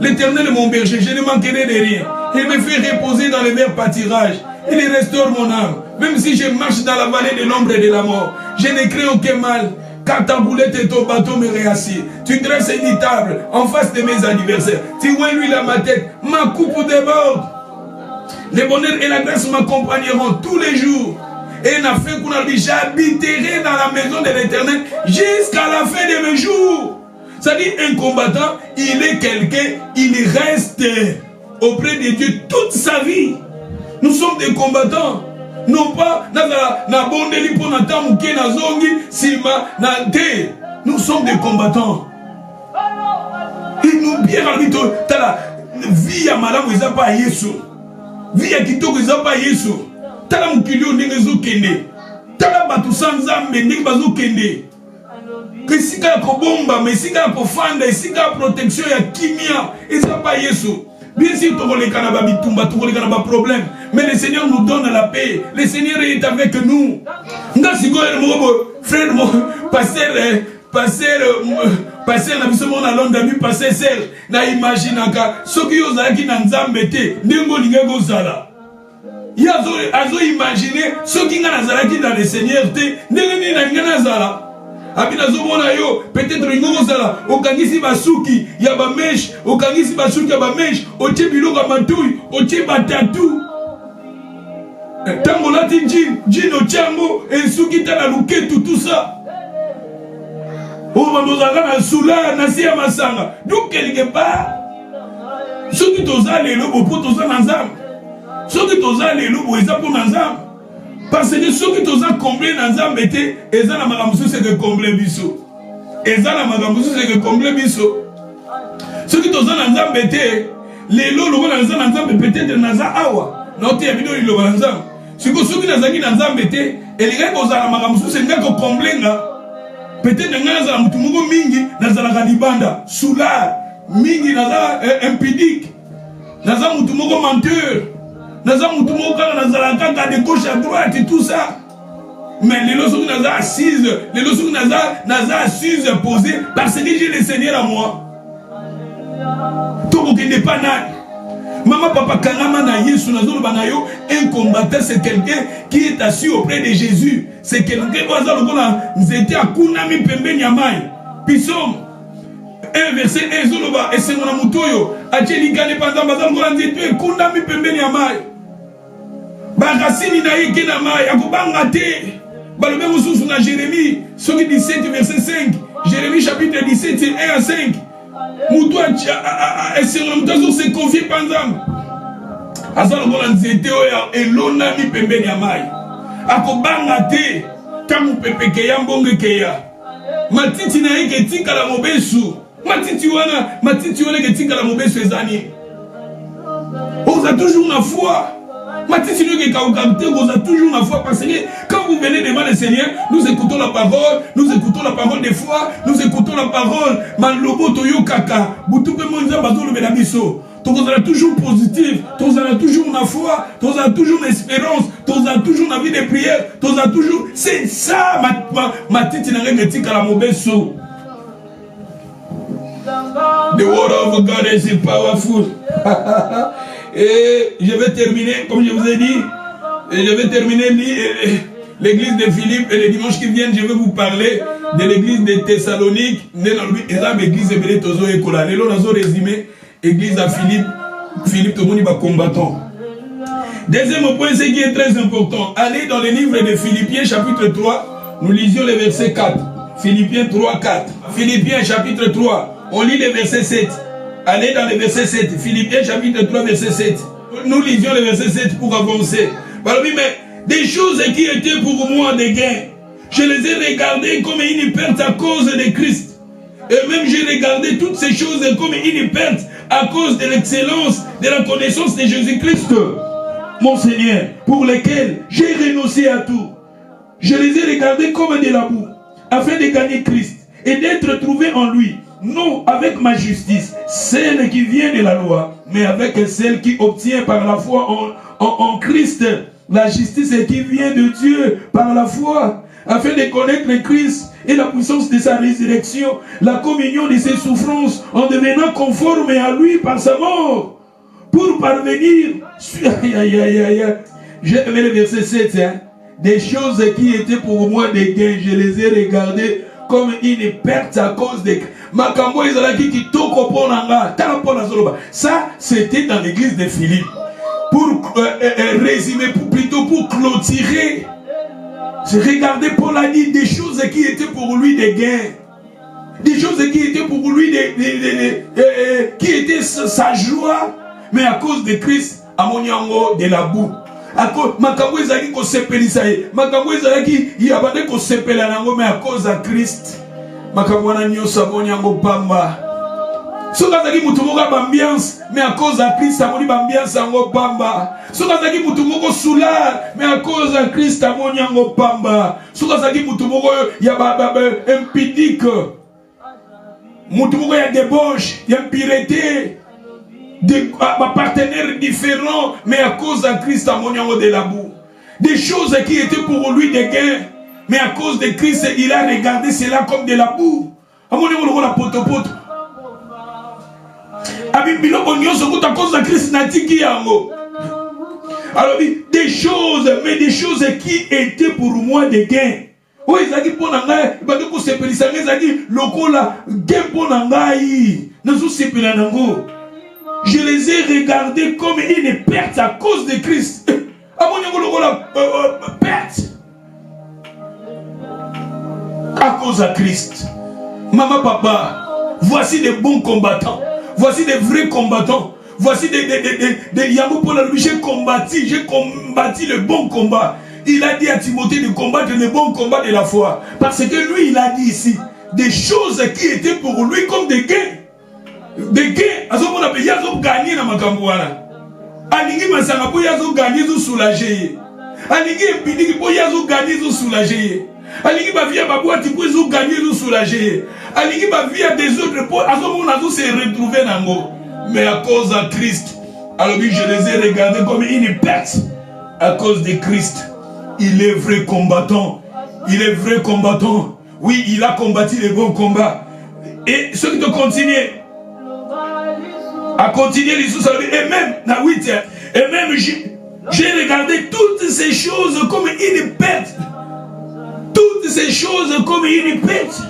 l'Éternel est mon berger, je ne manquerai de rien. Il me fait reposer dans les verts pâtirages. Il restaure mon âme. Même si je marche dans la vallée de l'ombre et de la mort, je ne crains aucun mal. Car ta boulette et ton bateau me réassient. Tu dresses une table en face de mes adversaires. Tu oins l'huile à ma tête. Ma coupe déborde. Le bonheur et la grâce m'accompagneront tous les jours. Et j'habiterai dans la maison de l'Éternel jusqu'à la fin de mes jours. C'est-à-dire, un combattant, il est quelqu'un, il reste auprès de Dieu toute sa vie. Nous sommes des combattants. Non pas, nous sommes des combattants. Et nous bien la vie à madame, ils n'ont pas Yesu. Vie à Kitoko, ils n'ont pas Yesu. Tala mukilio ndenge zokende. Tala batu sanzambe ndenge bazokende. Que sika ya kobomba, mais sika ya kofanda, sika ya protection ya kimia, eza pas Yesu. Bien sûr, tokoleka na ba bitumba, tokoleka na ba problème, mais le Seigneur nous donne la paix. Le Seigneur est avec nous. Nga sikoyo mo frère mo pasteur na biso mona londa mi pasteur Serge na imaginaka soki yo zalaki na nzambe te ndengo linga kozala. Azo imaginer ceux qui n'ont dans le Seigneur, peut-être au Kangisi Basuki, Yaba Mesh, au Kangisi Basuki, Yaba Mesh, au Tchébilo Gamatouille, au Tchébatou. Tangolati Djin, au Tchango, et Suki Tanalouke, tout ça. Au Mandozagana, Soula, Nassia Massanga. Donc, quelque part, ceux qui t'osent aller, le beau pour t'oser ensemble. Ceux qui t'osent aller, le beau, ils ont pour ensemble. Parce que ceux qui t'osent combler ensemble, ils ont la magamoussou, c'est que combler biso. Ils ont la magamoussou, c'est que combler biso. Ceux qui t'osent ensemble, les lots, le roi ensemble, peut-être naza awa. Non, tu as vu le roi ensemble. Ceux qui t'osent ensemble, et les gars qui osent la magamoussou, c'est que combler. Peut-être que naza mutumugo mingi, naza la galibanda, soula, mingi naza impidique, naza mutumugo menteur. Naza mutumugo naza la kaka de gauche à droite et tout ça. Mais les lois naza assises, les lois naza assises posées parce que j'ai le Seigneur à moi. Tout n'est pas nada. Maman, papa, Kanama na Yesu nazo banayo, un combattant c'est quelqu'un qui est assis auprès de Jésus. C'est quelqu'un qui a nzete akunami pembeni ya mai. Psalm 1 verset 1 zoloba et c'est mon mutoyo. Acheli kane pendant bazam ko nzete kunami pembeni ya mai. Bakasini na yeke na mai akubanga te. Balobe mususu na Jérémie, soki 17 verset 5. Jérémie chapitre 17 1 à 5. Moutoua se confie panzam. Azalo bola nzete oya elona mi pembeni ya mai. Akobanga te kamu pepeke ya mbonge keya. Matiti na yeke tika la mobesu. Matiti wana ke tika la mobesu ezani. On a toujours la foi. Matiti yeke kaukante, on a toujours la foi parce que quand vous venez devant le Seigneur, nous écoutons la parole de foi, nous écoutons la parole. Malobo toyo kaka, butupe monza bazolo benabiso. Tu as toujours positif, tu as toujours la foi, tu as toujours l'espérance, tu as toujours la vie de prière, tu as toujours. C'est ça, ma titi n'a rien de tika la mobeso. The word of God is powerful. Et je vais terminer, comme je vous ai dit, je vais terminer l'église de Philippe et les dimanches qui viennent, je vais vous parler de l'église de Thessalonique. L'église de Beletozo et Kola. Les lois résumé. Église à Philippe, tout le monde va combattant. Deuxième point, ce qui est très important. Allez dans le livre de Philippiens, chapitre 3, nous lisions le verset 4. Philippiens 3, 4. Philippiens, chapitre 3, on lit le verset 7. Allez dans le verset 7. Philippiens, chapitre 3, verset 7. Nous lisions le verset 7 pour avancer. Alors, mais des choses qui étaient pour moi des gains, je les ai regardées comme une perte à cause de Christ. Et même j'ai regardé toutes ces choses comme une perte à cause de l'excellence de la connaissance de Jésus-Christ, mon Seigneur, pour lesquels j'ai renoncé à tout. Je les ai regardés comme de la boue, afin de gagner Christ et d'être trouvé en lui, non avec ma justice, celle qui vient de la loi, mais avec celle qui obtient par la foi en Christ, la justice qui vient de Dieu par la foi, afin de connaître Christ et la puissance de sa résurrection, la communion de ses souffrances, en devenant conforme à lui par sa mort, pour parvenir sur... J'ai aimé le verset 7. Hein. Des choses qui étaient pour moi des gains, je les ai regardées comme une perte à cause des... Ça, c'était dans l'église de Philippe. Pour résumer, plutôt pour clôturer. Regardez, Paul a dit des choses qui étaient pour lui des gains. Des choses qui étaient pour lui qui étaient sa joie. Mais à cause de Christ, à mon yango de la boue. À cause, makambo ezali ko sepelisa ye. Makambo ezali yabande ko sepela nango, mais à cause de Christ. Makambo na nyosa mon yango pamba. Sokazaki mutumoka bambiance, mais à cause de Christ, amoni bambiance yango pamba. Sokazaki mutumoko soulard, mais à cause de Christ, amoni yango pamba. Sokazaki mutumoko ya impudique. Mutumoko ya débauche, ya impureté. Des partenaires différents, mais à cause de Christ, amoni yango de la boue. Des choses qui étaient pour lui des gains, mais à cause de Christ, il a regardé cela comme de la boue. Amoni yango la potopoto. À cause de Christ, alors des choses, mais des choses qui étaient pour moi des gains. Oui, ils ont pour nangai, ils ont se pelisa, ils ont dit lokola gain pour nangai. Nous se pelanango. Je les ai regardés comme une perte à cause de Christ. Amonyango lokola perte à cause de Christ. Maman, papa, voici des bons combattants. Voici des vrais combattants. Voici des Yahoo pour la j'ai combattu le bon combat. Il a dit à Timothée de combattre le bon combat de la foi. Parce que lui, il a dit ici, des choses qui étaient pour lui comme des gains. Des gains. On a payé à gagner dans ma campagne. Alingi masanga pour yazo gagner ou soulager. Alingi epidiki pour yazo gagner ou soulager. Alingi ba via babouati pour yazo gagner ou soulager. Alingi ba via des autres pour azomo nazo se retrouver nango. Mais à cause de Christ, alors je les ai regardés comme une perte. À cause de Christ, il est vrai combattant. Il est vrai combattant. Oui, il a combattu les bons combats. Et ceux qui te continuent à continuer les sous et même, et même j'ai regardé toutes ces choses comme une perte. Toutes ces choses comme une perte.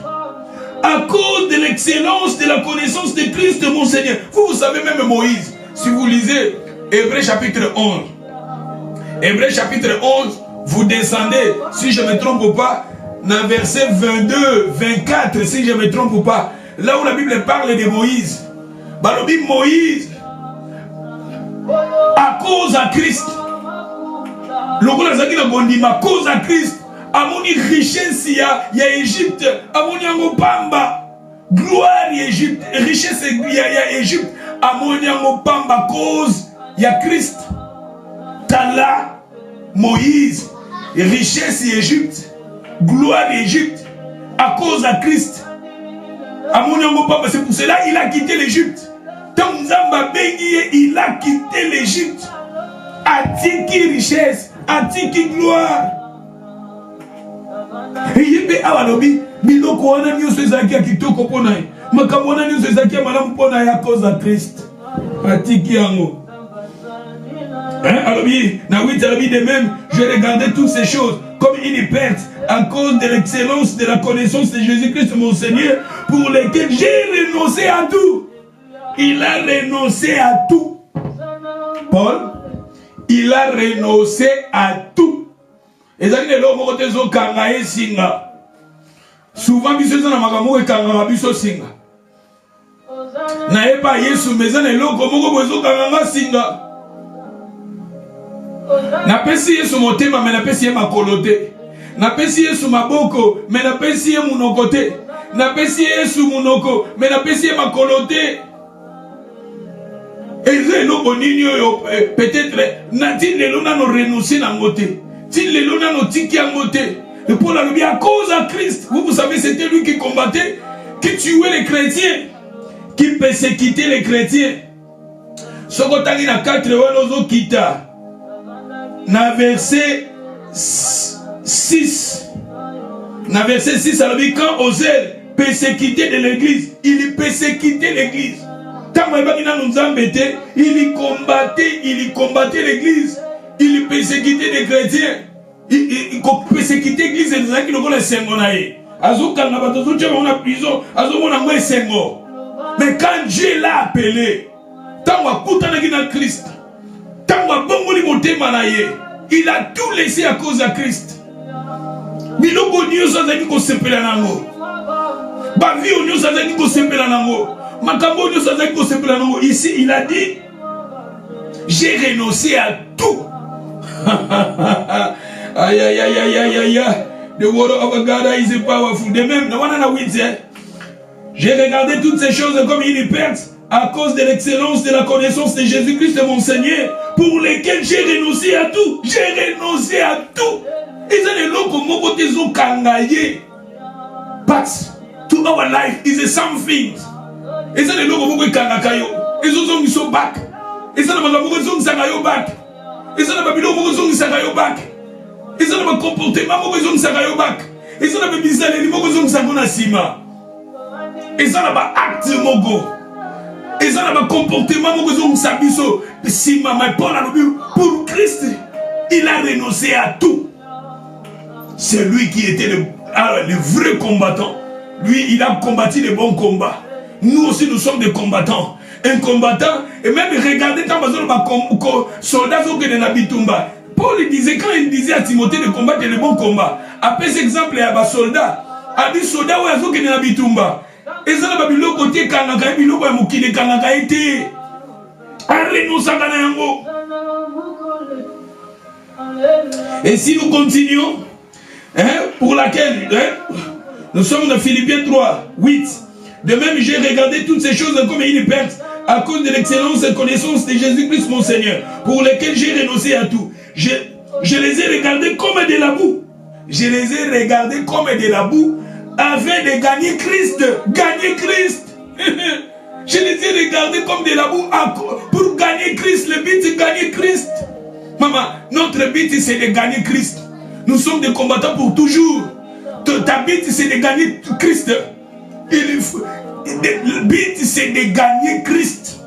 À cause de l'excellence de la connaissance de Christ, mon Seigneur. Vous savez même Moïse, si vous lisez Hébreux chapitre 11. Hébreux chapitre 11, vous descendez, si je ne me trompe pas, dans verset 22, 24, si je ne me trompe pas, là où la Bible parle de Moïse. Balobi Moïse, à cause de Christ, à cause de Christ, amoni richesse ya Égypte, amoni yango pamba, gloire ya Égypte, richesse ya Égypte, amoni yango pamba, cause ya Christ. Tala Moïse, richesse ya Égypte, gloire ya Égypte, à cause de Christ. Amoni yango pamba, c'est pour cela il a quitté l'Égypte. Tanzamba Bengi, il a quitté l'Égypte. Atiki richesse, atiki gloire. Yebe awalobi biloko wana nyonso ezaki ya kitoko mpona ye makambo wana nyonso ezaki ya malamu mpona ye à cause de Christ atiki yango. Alobi na 8 alobi de même je regardais toutes ces choses comme une perte à cause de l'excellence de la connaissance de Jésus-Christ mon Seigneur pour lesquels j'ai renoncé à tout. Il a renoncé à tout. Paul, il a renoncé à tout. Et ça dit l'homme côté zo kangaye singa. Souvent biso na makambo e kanga biso singa. Na eba Yesu mezana loko moko bozo kanga singa. Na pesi Yesu motema mais na pesi ye makolote. Na pesi Yesu maboko mais na pesi ye munokote. Na pesi Yesu munoko mais na pesi ye makolote. Et là peut-être Nathan Lelona nous renoncer dans côté. Si les lona no tiki à côté, et Paul a dit à cause de Christ, vous savez, c'était lui qui combattait, qui tuait les chrétiens, qui persécutait les chrétiens. Ce qu'on a dit dans 4 ans, kita, dans verset 6, dans verset 6, alors quand Osée persécutait de l'église, il persécutait l'église. il combattait l'église, il persécutait les chrétiens, il persécutait l'église et les gens qui n'ont pas les sengonaïs. Mais quand Dieu l'a appelé, Christ, il a tout laissé à cause de Christ. Ici, il a dit, j'ai renoncé à tout. Aïe, aïe, aïe, aïe, aïe, aïe. The word of God is powerful. De même, j'ai regardé toutes ces choses comme une perte à cause de l'excellence de la connaissance de Jésus-Christ, mon Seigneur, pour lesquels j'ai renoncé à tout. J'ai renoncé à tout. Et ça, les locaux, mon côté, ils ont kangaye. But to our life is a something. Et ça, les locaux, mon côté, kangakayo. Ils sont back. Et ça, les locaux, ils sont back. Et ça, les locaux, ils sont back. Et ça, les comportements, ils sont back. Et ça, les bizarres, ils sont back. Et ça, les actes, mogo. Et ça, les comportements, ils sont back. Pour Christ, il a renoncé à tout. C'est lui qui était le vrai combattant. Lui, il a combattu les bons combats. Nous aussi, nous sommes des combattants. Un combattant, et même regardez quand les soldats sont dans la bitumba. Paul disait, quand il disait à Timothée de combattre les bons combats, après cet exemple, il y a des soldats. Il y a des soldats qui sont dans la bitumba. Et ça, il y a côté Kanaka, il y a des Kanaka été. Et si nous continuons, pour laquelle nous sommes dans Philippiens 3, 8. De même, j'ai regardé toutes ces choses comme une perte à cause de l'excellence et connaissance de Jésus-Christ, mon Seigneur, pour lesquels j'ai renoncé à tout. Je les ai regardés comme de la boue. Je les ai regardés comme de la boue afin de gagner Christ. Gagner Christ. Je les ai regardés comme de la boue pour gagner Christ. Le but, c'est gagner Christ. Maman, notre but, c'est de gagner Christ. Nous sommes des combattants pour toujours. Ta but, c'est de gagner Christ. Le but, c'est de gagner Christ.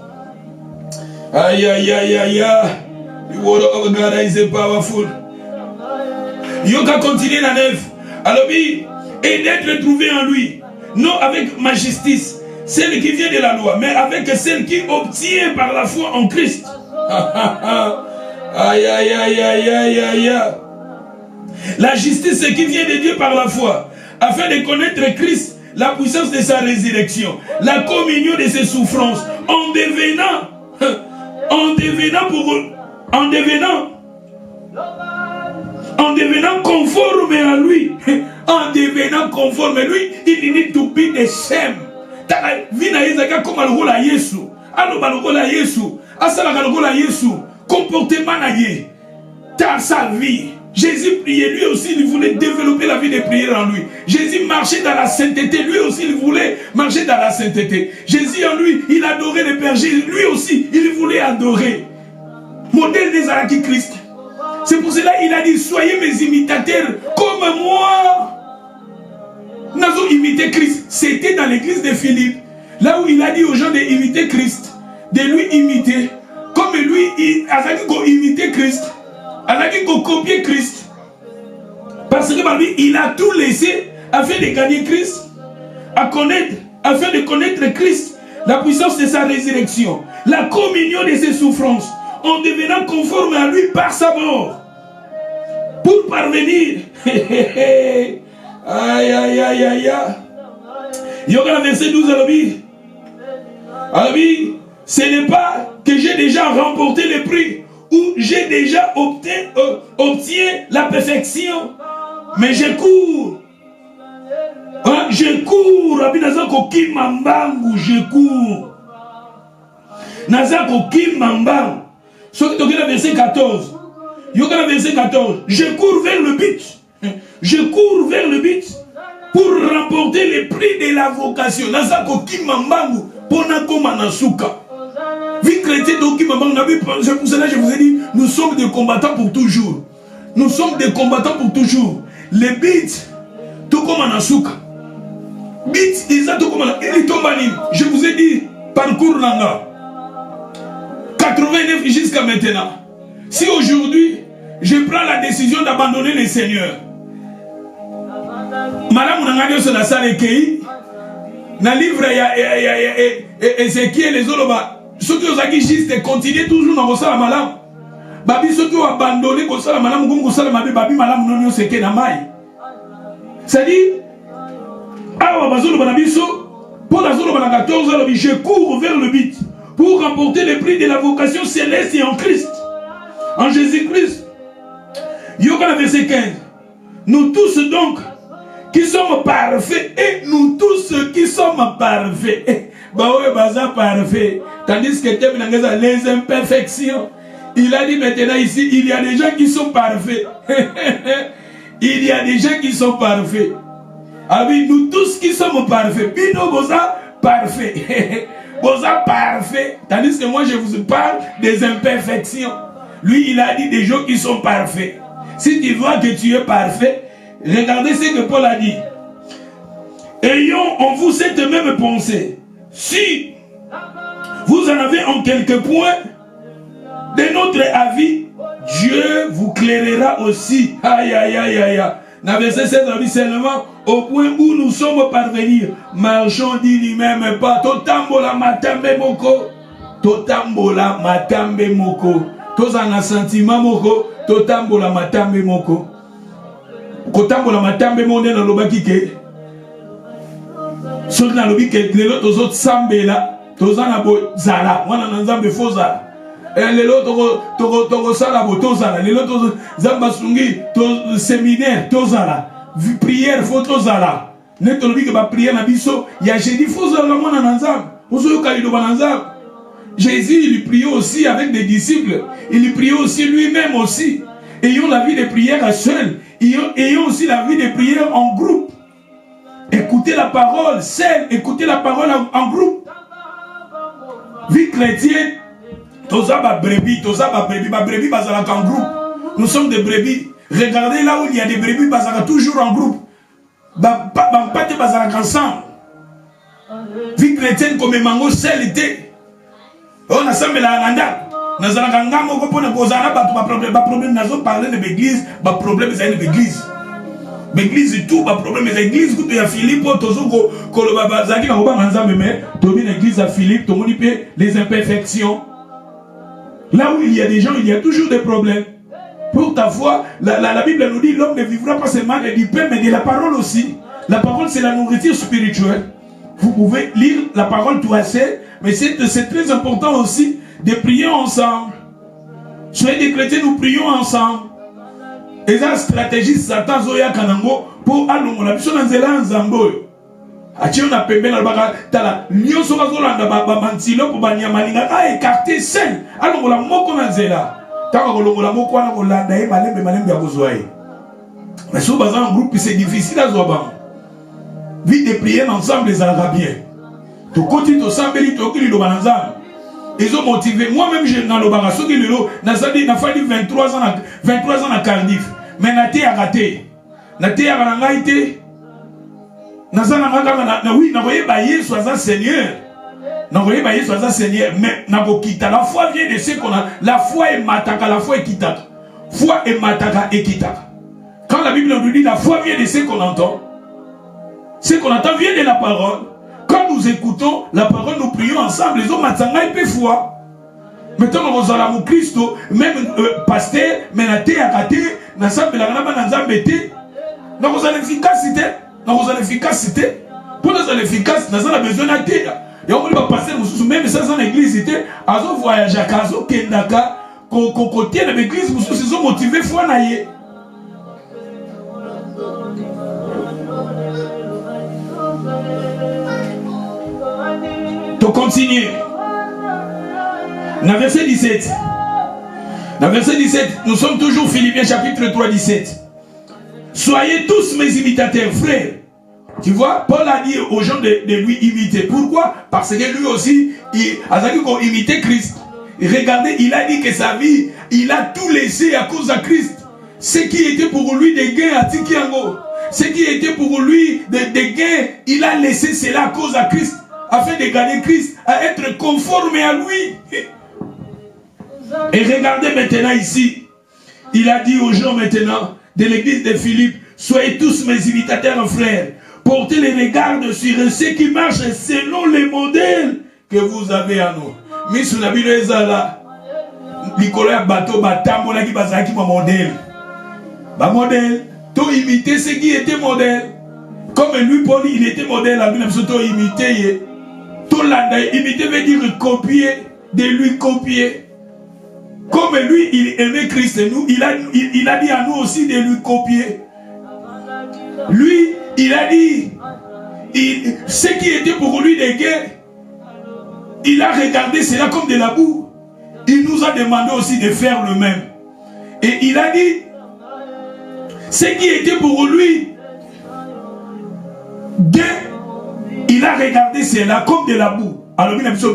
Aïe, aïe, aïe, aïe, aïe. The word of God is powerful. Yoka continue la 9. Alors, et d'être trouvé en lui, non avec ma justice, celle qui vient de la loi, mais avec celle qui obtient par la foi en Christ. Aïe, aïe, aïe, aïe, aïe, aïe. La justice, c'est qui vient de Dieu par la foi, afin de connaître Christ, la puissance de sa résurrection, la communion de ses souffrances, en devenant conforme à lui, en devenant conforme à lui, il need to be the same. Vina Isaka comme alogola Yesu, aloba logola Yesu, asala logola Yesu, comportement na ye, dans sa vie. Jésus priait, lui aussi il voulait développer la vie de prière en lui. Jésus marchait dans la sainteté, lui aussi il voulait marcher dans la sainteté. Jésus en lui, il adorait le Père, lui aussi il voulait adorer. Modèle des Araki Christ. C'est pour cela qu'il a dit, soyez mes imitateurs comme moi. Nazo imiter Christ. C'était dans l'église de Philippe, là où il a dit aux gens d'imiter Christ, de lui imiter. Comme lui, il a dit imiter Christ. Il a copier Christ. Parce que lui, il a tout laissé afin de gagner Christ, afin de connaître Christ, la puissance de sa résurrection, la communion de ses souffrances, en devenant conforme à lui par sa mort. Pour parvenir. Aïe, aïe, aïe, aïe, aïe. Il y aura le verset 12 à l'objet. Ce n'est pas que j'ai déjà remporté le prix, ou j'ai déjà obtenu la perfection, mais je cours. Je cours. Je cours. Nazako Kim Mambang. Ce qui est le verset 14. Il y a le verset 14. Je cours vers le but. Je cours vers le but pour remporter le prix de la vocation. Nazako Kim Mambang. Ponako Manasuka. Vie chrétienne de Kim Mambang. C'est pour cela que je vous ai dit, nous sommes des combattants pour toujours. Nous sommes des combattants pour toujours. Le but, tout comme Manasuka. Bit, je vous ai dit, parcours nanga. 89 jusqu'à maintenant. Si aujourd'hui, je prends la décision d'abandonner le Seigneur, Madame Nangadio se la salle kei, na livre ya Ézéchiel les Oloba, ceux qui ont juste continuer toujours dans la malam. Babi ceux qui ont abandonné ko sala malam comme ko sala mabe babi malam non se ke na mai. C'est-à-dire awa bazolo banabiso pour la zolo bana 14 ans je cours vers le but pour remporter le prix de la vocation céleste et en Christ. En Jésus-Christ. Yoga verset 15. Nous tous donc qui sommes parfaits et nous tous qui sommes parfaits. Bah ouais, bah ça parfait. Tandis que les imperfections. Il a dit maintenant ici, il y a des gens qui sont parfaits. Il y a des gens qui sont parfaits. Ah oui, nous tous qui sommes parfaits. Bino boza parfait. Boza parfait. Tandis que moi je vous parle des imperfections. Lui il a dit des gens qui sont parfaits. Si tu vois que tu es parfait, regardez ce que Paul a dit. Ayons en vous cette même pensée. Si vous en avez en quelques points, de notre avis, Dieu vous clairera aussi. Aïe, aïe, aïe, aïe. Dans verset 16, on dit seulement au point où nous sommes parvenus. Marchons dit lui-même pas. Totambola matambe moko. Totambola matambe moko. Tous en un sentiment moko. Totambola matambe moko. Kotambola matambe monde dans le bakike. Ceux qui n'ont pas les autres sambela. Tous en abo zala. Moi n'en zambe foza. Les autres toko sala botozala. Les autres zamba sungi to séminaire tozala. Prière faut tozala. Ne te le dis que ma prière na biso. Ya j'ai dit foza la moi n'en zambe. Ozo kalido bananzam. Jésus il priait aussi avec des disciples. Il priait aussi lui-même aussi. Ayons la vie de prière seule. Ayons aussi la vie de prière en groupe. Écoutez la parole seule. Écoutez la parole en groupe. Vie chrétienne. Toza ba brebis, ma brebis bazalaka en groupe. Nous sommes des brebis. Regardez là où il y a des brebis bazalaka toujours en groupe. Ba pate bazalaka ensemble. Vie chrétienne comme mango seul était. On a semblé la nanda. Nous allons gagner mon copain pour zara ba problème nazo parler de l'église, ba problème c'est une église. L'église et tout, ba problème c'est l'église que ya Philippe tozo ko le baba zaki na ba nzambe mais to bien l'église à Philippe, to moni pe les imperfections. Là où il y a des gens, il y a toujours des problèmes. Pour ta foi, la Bible nous dit l'homme ne vivra pas seulement du pain, mais de la parole aussi. La parole, c'est la nourriture spirituelle. Vous pouvez lire la parole tout assez, mais c'est très important aussi de prier ensemble. Soyez des chrétiens, nous prions ensemble. Et la stratégie, Satan Zoya Kanango, pour allumer la mission dans Zélan Zambo. Atiyo na pembe na baka tala nyoso kazolanda ba mantilo po banyamalinga a écarté seul alongola moko na nzela taka kolongola moko wana kolanda ye malembe ya kozwa ye mais so baza en groupe c'est difficile à zwa vie de prière ensemble les arabiens to koti to sambeli to kili lo bananza ils ont motivé moi-même je na lo baka soki lelo na sadi na fali 23 ans na Cardiff mais na te raté na te ya ngai te. Oui, Seigneur. Seigneur. Mais la foi vient de ce qu'on a. La foi est mataka, la foi est kitaka. Foi est mataka et kitaka. Quand la Bible nous dit la foi vient de ce qu'on entend, ce qu'on entend vient de la parole. Quand nous écoutons la parole, nous prions ensemble. Les hommes matsanga et peu foi. Maintenant, nous allons au Christ, même pasteur, mais la terre à côté, nous sommes la nous avons l'efficacité. Nous avons l'efficacité. Pour nous avons l'efficacité, nous avons besoin de terre. Et on va passer, même ça dans l'église, à ce voyage à Kazo, Kendaka, côté de l'église, nous sommes motivés, il faut en aller. Pour continuer. Dans le verset 17. Dans le verset 17, nous sommes toujours Philippiens chapitre 3, 17. Soyez tous mes imitateurs, frères. Tu vois, Paul a dit aux gens de lui imiter. Pourquoi? Parce que lui aussi, il a imité Christ. Et regardez, il a dit que sa vie, il a tout laissé à cause de Christ. Ce qui était pour lui des gains à Tikiango. Ce qui était pour lui des gains, il a laissé cela à cause de Christ. afin de garder Christ, à être conforme à lui. Et regardez maintenant ici, il a dit aux gens maintenant de l'église de Philippe, soyez tous mes imitateurs frères, portez les regards sur ceux qui marchent selon les modèles que vous avez à nous. Mais si on a vu les là, Nicolas ya bateau batambola qui bazaki ma modèle. Ba modèle, to imiter ce qui était modèle. Comme lui Paul, il était modèle, à lui to imiter. To landa imiter veut dire copier, de lui copier. Comme lui, il aimait Christ et nous, il a dit à nous aussi de lui copier. Lui, il a dit, ce qui était pour lui des guerres, il a regardé cela comme de la boue. Il nous a demandé aussi de faire le même. Et il a dit, ce qui était pour lui, il a regardé cela comme de la boue. Alors, il a dit,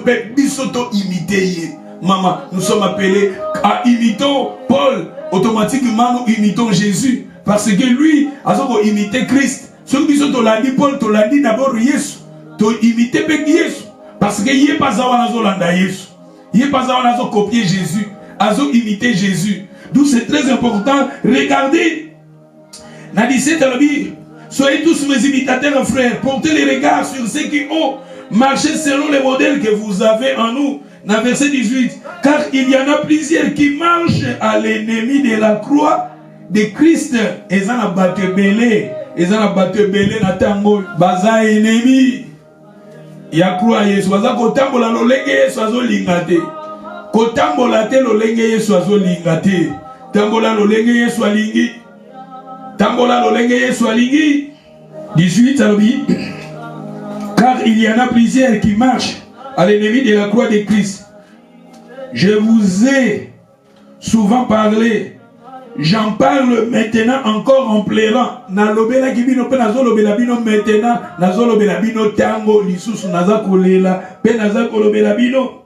imiter. Maman, nous sommes appelés à imiter Paul. Automatiquement, nous imitons Jésus. Parce que lui, à ce qu'on imite Christ. Ceux qui sont l'a dit Paul, tu l'as dit d'abord Jésus. Tu imiter Jésus. Parce que il n'y a pas à Jésus. Il n'y a pas à copier Jésus. À imiter Jésus. D'où c'est très important. Regardez. Dans 17, soyez tous mes imitateurs, frères. Portez les regards sur ceux qui ont marché selon les modèles que vous avez en nous. Dans verset 18, car il y en a plusieurs qui marchent à l'ennemi de la croix de Christ. Ils ont battu belé. Ils ont battu belé na tango. Baza ennemi. Ya croix Yesu. Baza kotambola lolenge Yesu azo lingate. Kotambola te lolenge Yesu azo lingate. Tambola lolenge Yesu alingi. Tambola lolenge Yesu alingi. 18 alobi. Car il y en a plusieurs qui marchent à l'ennemi de la croix de Christ. Je vous ai souvent parlé. J'en parle maintenant encore en pleurant. Nalobela kibino pe nazolobela bino maintenant. Nazolobela bino tango lisusu nazakolela pe nazakolobela bino.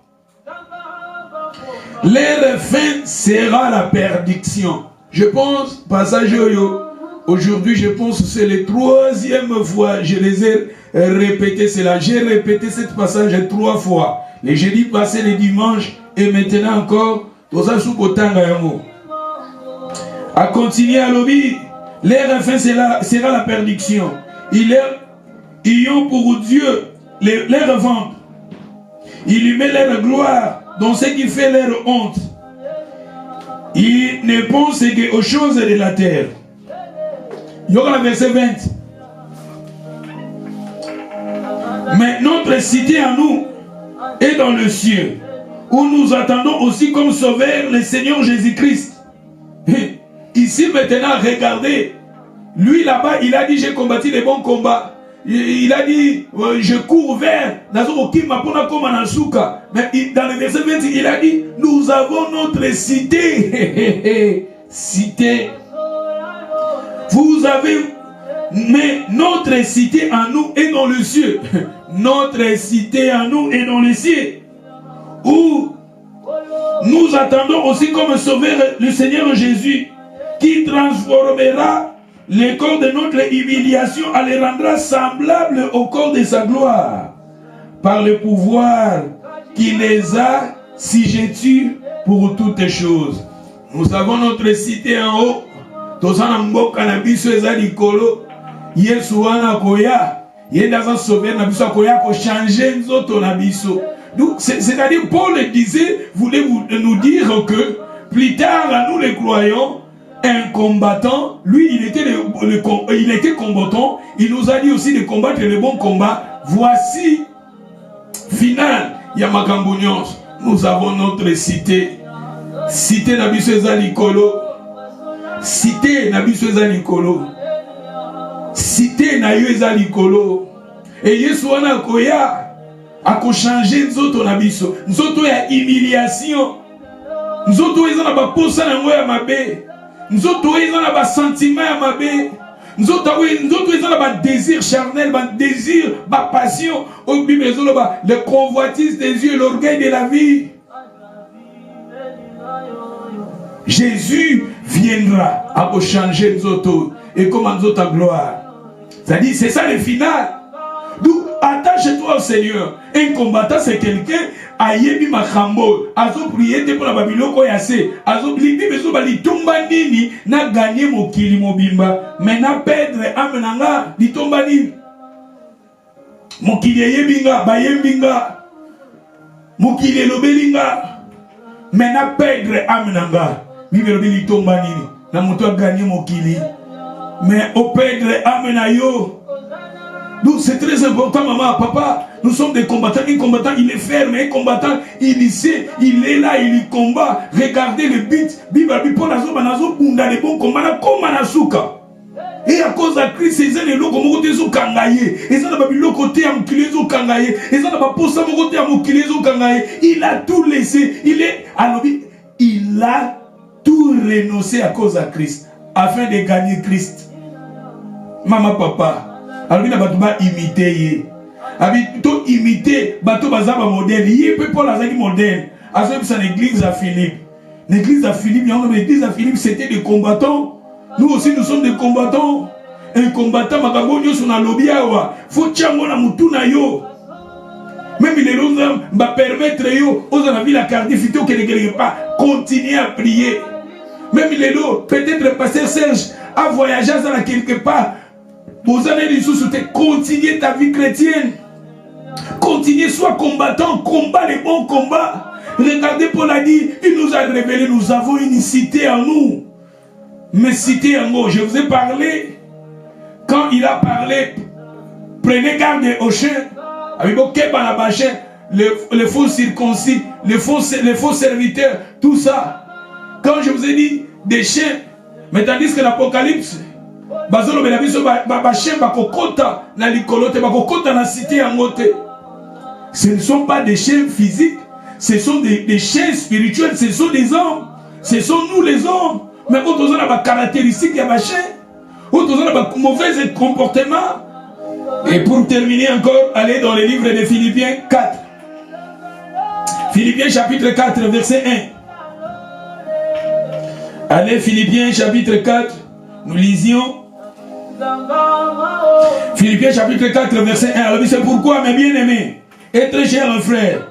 Leur fin sera la perdition. Je pense, passage yo. Aujourd'hui, je pense que c'est la 3e fois. Je les ai répétés cela. J'ai répété cette passage 3 fois. Les jeudis passés, les dimanches, et maintenant encore. À continuer à l'obéir. Leur fin sera la perdition. Ils ont pour Dieu leur ventre. Il lui met leur gloire dans ce qui fait leur honte. Ils ne pensent qu'aux choses de la terre. Il y aura le verset 20. Mais notre cité à nous est dans le ciel, où nous attendons aussi comme sauveur le Seigneur Jésus-Christ. Ici maintenant, regardez, lui là-bas, il a dit j'ai combattu les bons combats. Il a dit je cours vers mais dans le verset 20, il a dit nous avons notre cité. Cité. Vous avez, mais notre cité en nous est dans le ciel. Notre cité en nous est dans le ciel. Où nous attendons aussi comme sauveur le Seigneur Jésus, qui transformera le corps de notre humiliation, à les rendra semblables au corps de sa gloire, par le pouvoir qui les a sujettis pour toutes choses. Nous avons notre cité en haut. Tozana mboka na biso eza likolo. Yesu wana koya. Yenda za sauver na biso koya ko changer nzoto na biso. Donc c'est-à-dire Paul disait, voulait nous dire que plus tard à nous les croyants, un combattant, lui il était combattant, il nous a dit aussi de combattre le bon combat. Voici final Yamakambo nyonso. Nous avons notre cité. Cité na biso eza likolo. Cité na biso eza likolo. Cité na yo eza likolo. Et Yesu wana koya ako changer nzoto na biso. Nzoto ya humiliation. Nzoto eza na ba posa na ngo ya mabe. Nzoto eza na ba sentiment ya mabe. Nzoto eza na ba désir charnel, ba désir, ba passion. Au Bible ezoloba le convoitise des yeux, l'orgueil de la vie. Jésus viendra à changer Nzoto et comme Nzoto gloire. C'est-à-dire, c'est ça le final. Donc, attache-toi Oh Seigneur, un combattant c'est quelqu'un ayebi makambo, azo prier pour la babiloko yase, azo libi bezo bali tomba nini na gagner mokili mobimba, mais na perdre amenanga di tomba nini. Mokili yebinga, bayembinga, mokili lobelinga, mais na perdre amenanga, bibe li tomba nini, na moto gagner mokili, mais au perdre amenayo. Donc c'est très important, maman, papa. Nous sommes des combattants. Un combattant, il est ferme. Un combattant, il sait, il est là, il combat. Regardez le but. Et à cause de la crise, ces gens là comme côté zo kangaye. Et ça n'a pas le côté à mukile zo kangaye. Et ça n'a pas posé mon côté à mukile zo kangaye. Il a tout laissé. Il a tout renoncé à cause de Christ afin de gagner Christ. Maman, papa. Alors, il a pas imité. Tout imité, bateau bazaba modèle. Il peut pas la modèle. À ce l'église à Philippe. L'église à Philippe, l'église à Philippe, c'était des combattants. Nous aussi, nous sommes des combattants. Un combattant, magabonyo sur la lobiawa. Faut tchango na mutuna yo. Même les gens va permettre yo, aux en la cardifité ou quelque part, continuer à prier. Même les gens, peut-être passer Serge, à voyager dans quelque part. Vous allez continuer ta vie chrétienne. Continuez, sois combattant, combat les bons combats. Regardez, Paul a dit, il nous a révélé, nous avons une cité en nous. Mais cité en nous, je vous ai parlé, quand il a parlé, prenez garde aux chiens, avec les faux circoncis, les faux serviteurs, tout ça. Quand je vous ai dit, des chiens, mais tandis que l'Apocalypse, ce ne sont pas des chiens physiques, ce sont des chiens spirituels, ce sont des hommes, ce sont nous les hommes. Mais quand on a des caractéristiques, il y a des chiens, quand on a des mauvais comportements. Et pour terminer encore, allez dans le livre de Philippiens 4. Philippiens chapitre 4, verset 1. Allez, Philippiens chapitre 4, nous lisions. Philippiens chapitre 4 verset 1. Alors c'est pourquoi mes bien-aimés et très chers frères,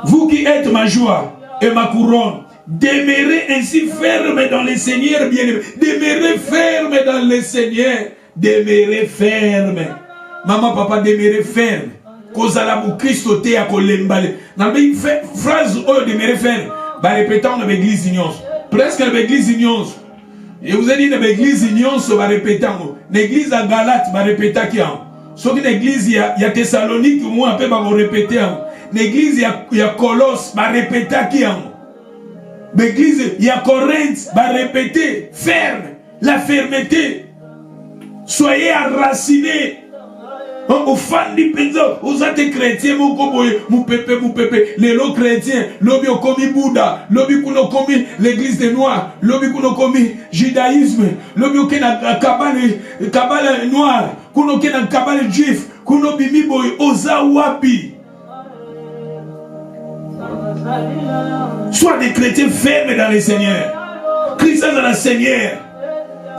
vous qui êtes ma joie et ma couronne, demeurez ainsi ferme dans le Seigneur bien-aimé. Demeurez ferme dans le Seigneur. Demeurez ferme. Maman, papa, demeurez ferme. Kozala bu Christo te ya kolembale. Dans une phrase oh demeurez ferme. Bah répétant dans l'église ignon. Presque dans l'église ignon. Je vous ai dit, l'église ignon, ça va répéter. L'église à Galate va répéter. Sauf que l'église, il y a Thessalonique, moi, un peu, va répéter. L'église, il y a Colosse, va répéter. L'église, il y a Corinthe, va répéter. Ferme, la fermeté. Soyez enracinés. Aux fans du pénzo, aux athées chrétiens, mon pépé, les lots chrétiens, l'obi au commis Bouddha, l'obi kuno commis l'église des Noirs, l'obi kuno commis judaïsme, l'obi au kena kabale noir, kuno kena kabale juif, kuno bimi boy, oza wapi. Sois des chrétiens fermes dans le Seigneur. Christ dans le Seigneur.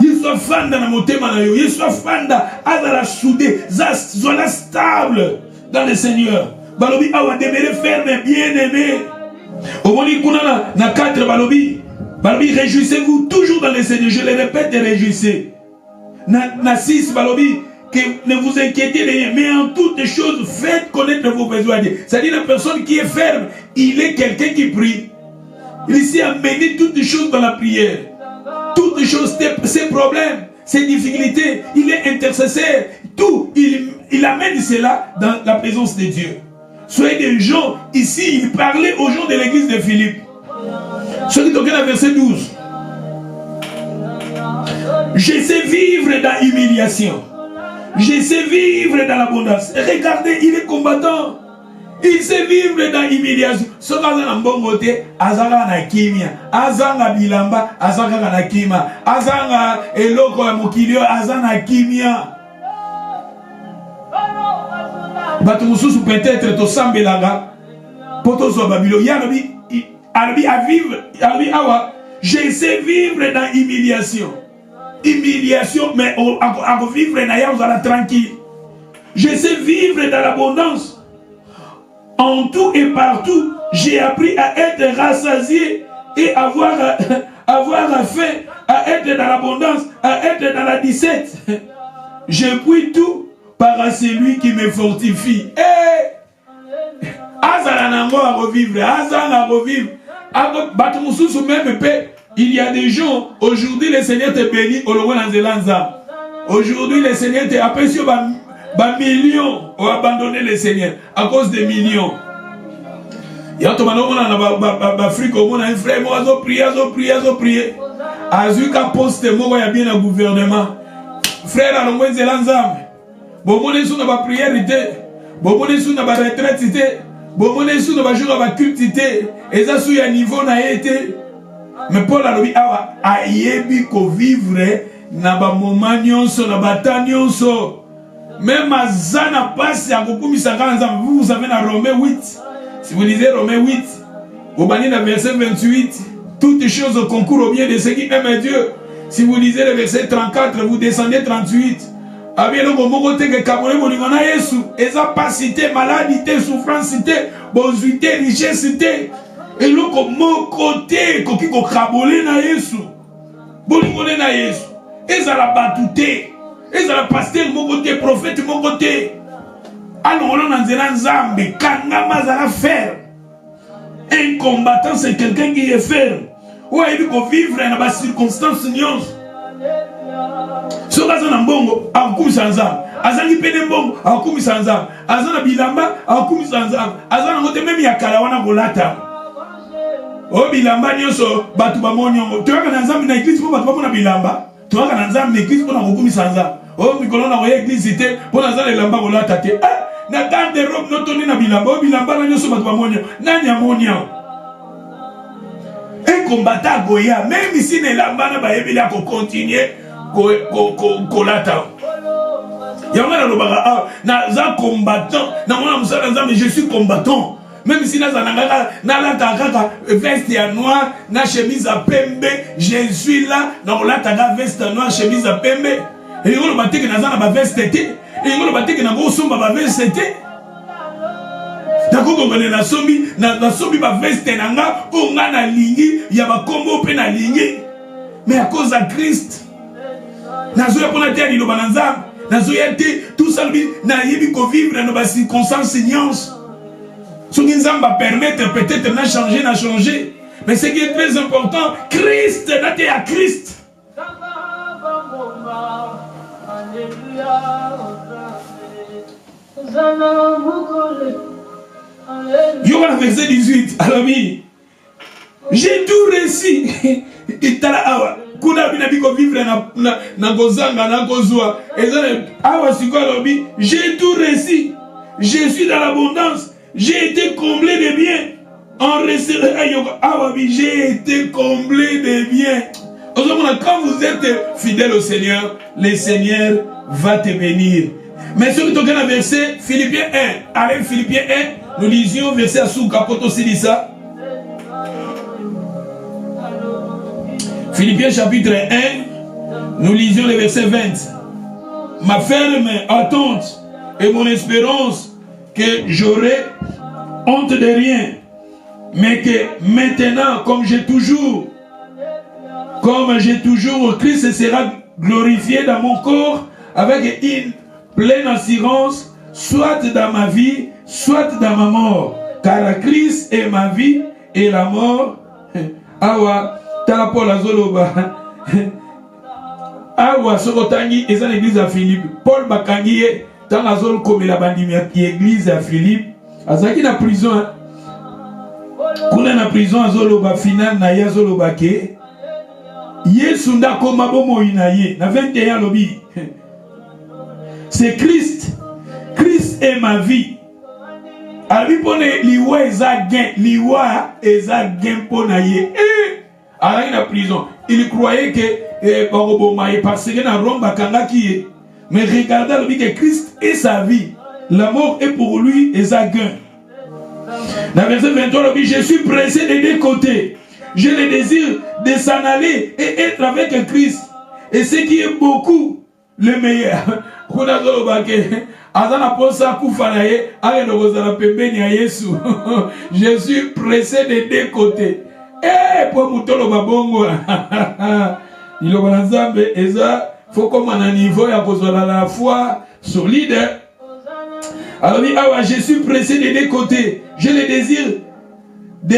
Il soit fan dans la montée, il soit fan dans la soudée, soit stable dans le Seigneur. Balobi awa demeure ferme, bien aimé. Au moment où on a 4 balobi, réjouissez-vous toujours dans le Seigneur. Je le répète, réjouissez. Na 6 balobi, que ne vous inquiétez rien, mais en toutes choses, faites connaître vos besoins. C'est-à-dire la personne qui est ferme, il est quelqu'un qui prie. Il s'est amené toutes les choses dans la prière. Toutes les choses, ses problèmes, ses difficultés, il est intercesseur, tout, il amène cela dans la présence de Dieu. Soyez des gens, ici, il parlait aux gens de l'église de Philippe. Celui qui est verset 12. Je sais vivre dans l'humiliation. Je sais vivre dans l'abondance. Regardez, il est combattant. Il sait vivre dans l'humiliation. Ce qu'on a en bon côté, azanga na kimia, azanga bilamba, azanga na kima, azanga eloko ya mukilio, azanga kimia. Batu mususu peut-être to sambelanga, poto zo babilo. Yarabi, arabi à vivre, arabi awa. Je sais vivre dans l'humiliation. Humiliation, mais à vivre na ya vous allez tranquille. Je sais vivre dans l'abondance. En tout et partout, j'ai appris à être rassasié et avoir faim, à être dans l'abondance, à être dans la 17. Je puis tout par celui qui me fortifie. Azalanango à revivre, Azan à revivre. Il y a des gens, aujourd'hui le Seigneur te bénit, aujourd'hui le Seigneur te apprécie, millions ont abandonné le Seigneur à cause des millions. Il y a Afrique, un frère, prier. Azuka poste moi ya bien le gouvernement. Frère à l'omwe zelanzam. Bomone sou na ba priorité. Bomone sou na ba retraite. Bomone sou na ba jour ba culte. Eza sou ya niveau na été. Mais Paul a dit awa ayebi ko vivre na ba moment nyonso na ba temps nyonso. Même azana passe ya kokumisa kanza. Vous savez dans Romains 8. Si vous lisez Romains 8, vous banni dans verset 28. Toutes choses concourent au bien de ceux qui aiment Dieu. Si vous lisez le verset 34, vous descendez 38. Eza pasité, maladité, souffrance, bonité, richesse. Et le côté, koki ko krabole na Yesu. Bolingone na Yesu. Eza la batute. Eza la pasteur mon côté, prophète mon côté. Alors on a nzela nzambe, kanga mazala faire. Un combattant c'est quelqu'un qui est ferme. Ouais, il faut vivre dans des circonstances nuances. Si on a un bongo, on a un sanzam. Azangi pene bongo, on a un sanzam. Azana bilamba, on a un sanzam. Azana ngote même ya kalawana golata. Oh bilamba nyoso, batu ba monyo. Tu vois que dans zam na église pour batu ba mona bilamba. Tu vois que dans zam na église pour na ngokumi sanzam. Oh mikolo na roya église c'était pour na zam lamba golata te. Na garde robe notoni na bilamba. Oh bilamba na nyoso batu ba monyo. Nani ya monyo? Un combattant Goya, même ici ne lambana ba yebeli a continuer kolata. Yanga na baga na za combattant na mona musala nzambe je suis combattant. Même si na zananga na la kaka veste ya noir na chemise à pembe, je suis là na kolata ga veste noire chemise à pembe. Et yolo bateke na zana ba veste te. Et yolo bateke na go somba ba veste te. D'accord, na sombi ba veste nanga onga na lingi ya ba kombo pe na lingi. Mais à cause de Christ nazoya pona te ali lo bananza nazoya te tout ça na yebi ko vivre dans ba circonstances nuances. Ce qui nous va permettre peut-être na changer. Mais ce qui est très important, Christ na te à Christ. Yoga verset 18. Alors oui, j'ai tout réussi. Itala awa. Kuna bina biko vivre na gozanga na kozwa. Awa siko alobi. J'ai tout réussi. Je suis dans l'abondance. J'ai été comblé de biens. En awa bi j'ai été comblé de biens. Quand vous êtes fidèle au Seigneur, le Seigneur va te bénir. Mais ce qui est dans le verset Philippiens 1. Allez, Philippiens 1. Nous lisions verset à sous capote aussi dit ça. Philippiens chapitre 1. Nous lisions le verset 20. Ma ferme attente et mon espérance que j'aurai honte de rien. Mais que maintenant, comme j'ai toujours, Christ sera glorifié dans mon corps avec une pleine assurance, soit dans ma vie, soit dans ma mort. Car Christ est ma vie et la mort. Awa, tala Paul azoloba. Awa, sokotangi, et ça l'église à Philippe. Paul bakangi, tant azol comme la bandimia, l'église à Philippe. Azaki na prison. Kuna na prison azoloba final na ya azoloba ke. Yesu ndako mabomo inaye. Na 21 lobi. C'est Christ. Christ est ma vie. Abi pone liwa eza gain. Liwa eza gain pona ye. Ala na prison. Il croyait que Baroboma est passé dans Rome bakanga qui. Mais regardez le que Christ est sa vie. La mort est pour lui eza gain. Dans verset 23, je suis pressé des deux côtés. Je le désire de s'en aller et être avec Christ. Et ce qui est beaucoup le meilleur. kuna zolobake azana posa kufanaye ale nokozala pembeni ya Yesu. Je suis pressé des deux côtés. Pour mutolo babongo. Il a Nzambe eza faut comme un niveau ya kozala la foi solide. Alors je suis pressé des deux côtés. J'ai le désir de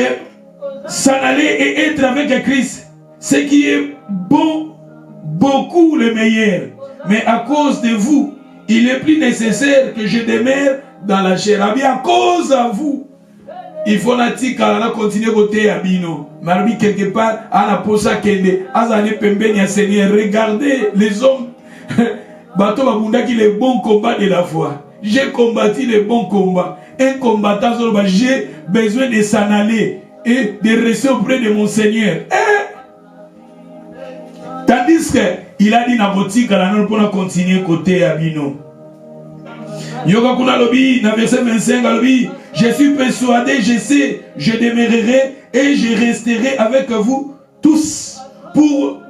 s'en aller et être avec Christ. Ce qui est bon, beaucoup le meilleur. Mais à cause de vous, il est plus nécessaire que je demeure dans la chair. À cause de vous, il faut continuer à côté à Bino. Marbi quelque part, à la posa kende, à la pembeni à Seigneur. Regardez les hommes. Bato babunda qui les bons combats de la foi. J'ai combattu les bons combats. Un combattant, j'ai besoin de s'en aller et de rester auprès de mon Seigneur. Tandis qu'il a dit pour continuer côté Abino. Yoga Kuna Lobi, dans verset 25, Lobi, je suis persuadé, je sais, je demeurerai et je resterai avec vous tous pour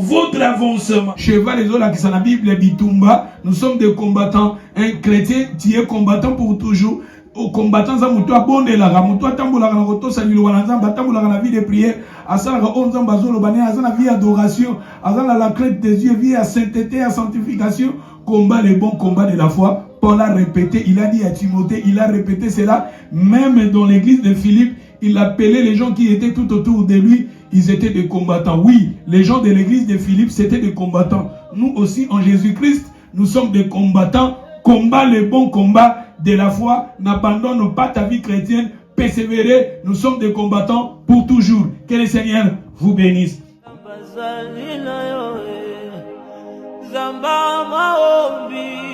votre avancement. Cheval les autres qui sont dans la Bible, Bitumba, nous sommes des combattants. Un chrétien, tu es combattant pour toujours. Au combattant, ça moutou abonde la ramoutou atambola la roto sanilo wananzam batambola la vie de prière. Asala ka onzam bazolo bané asala vie adoration, asala la crainte des yeux, vie à sainteté, à sanctification. Combat les bons combats de la foi. Paul a répété, il a dit à Timothée, il a répété cela. Même dans l'église de Philippe, il appelait les gens qui étaient tout autour de lui. Ils étaient des combattants. Oui, les gens de l'église de Philippe, c'était des combattants. Nous aussi, en Jésus-Christ, nous sommes des combattants. Combat les bons combats de la foi. N'abandonne pas ta vie chrétienne. Persévérer. Nous sommes des combattants pour toujours. Que le Seigneur vous bénisse. Zamba maombi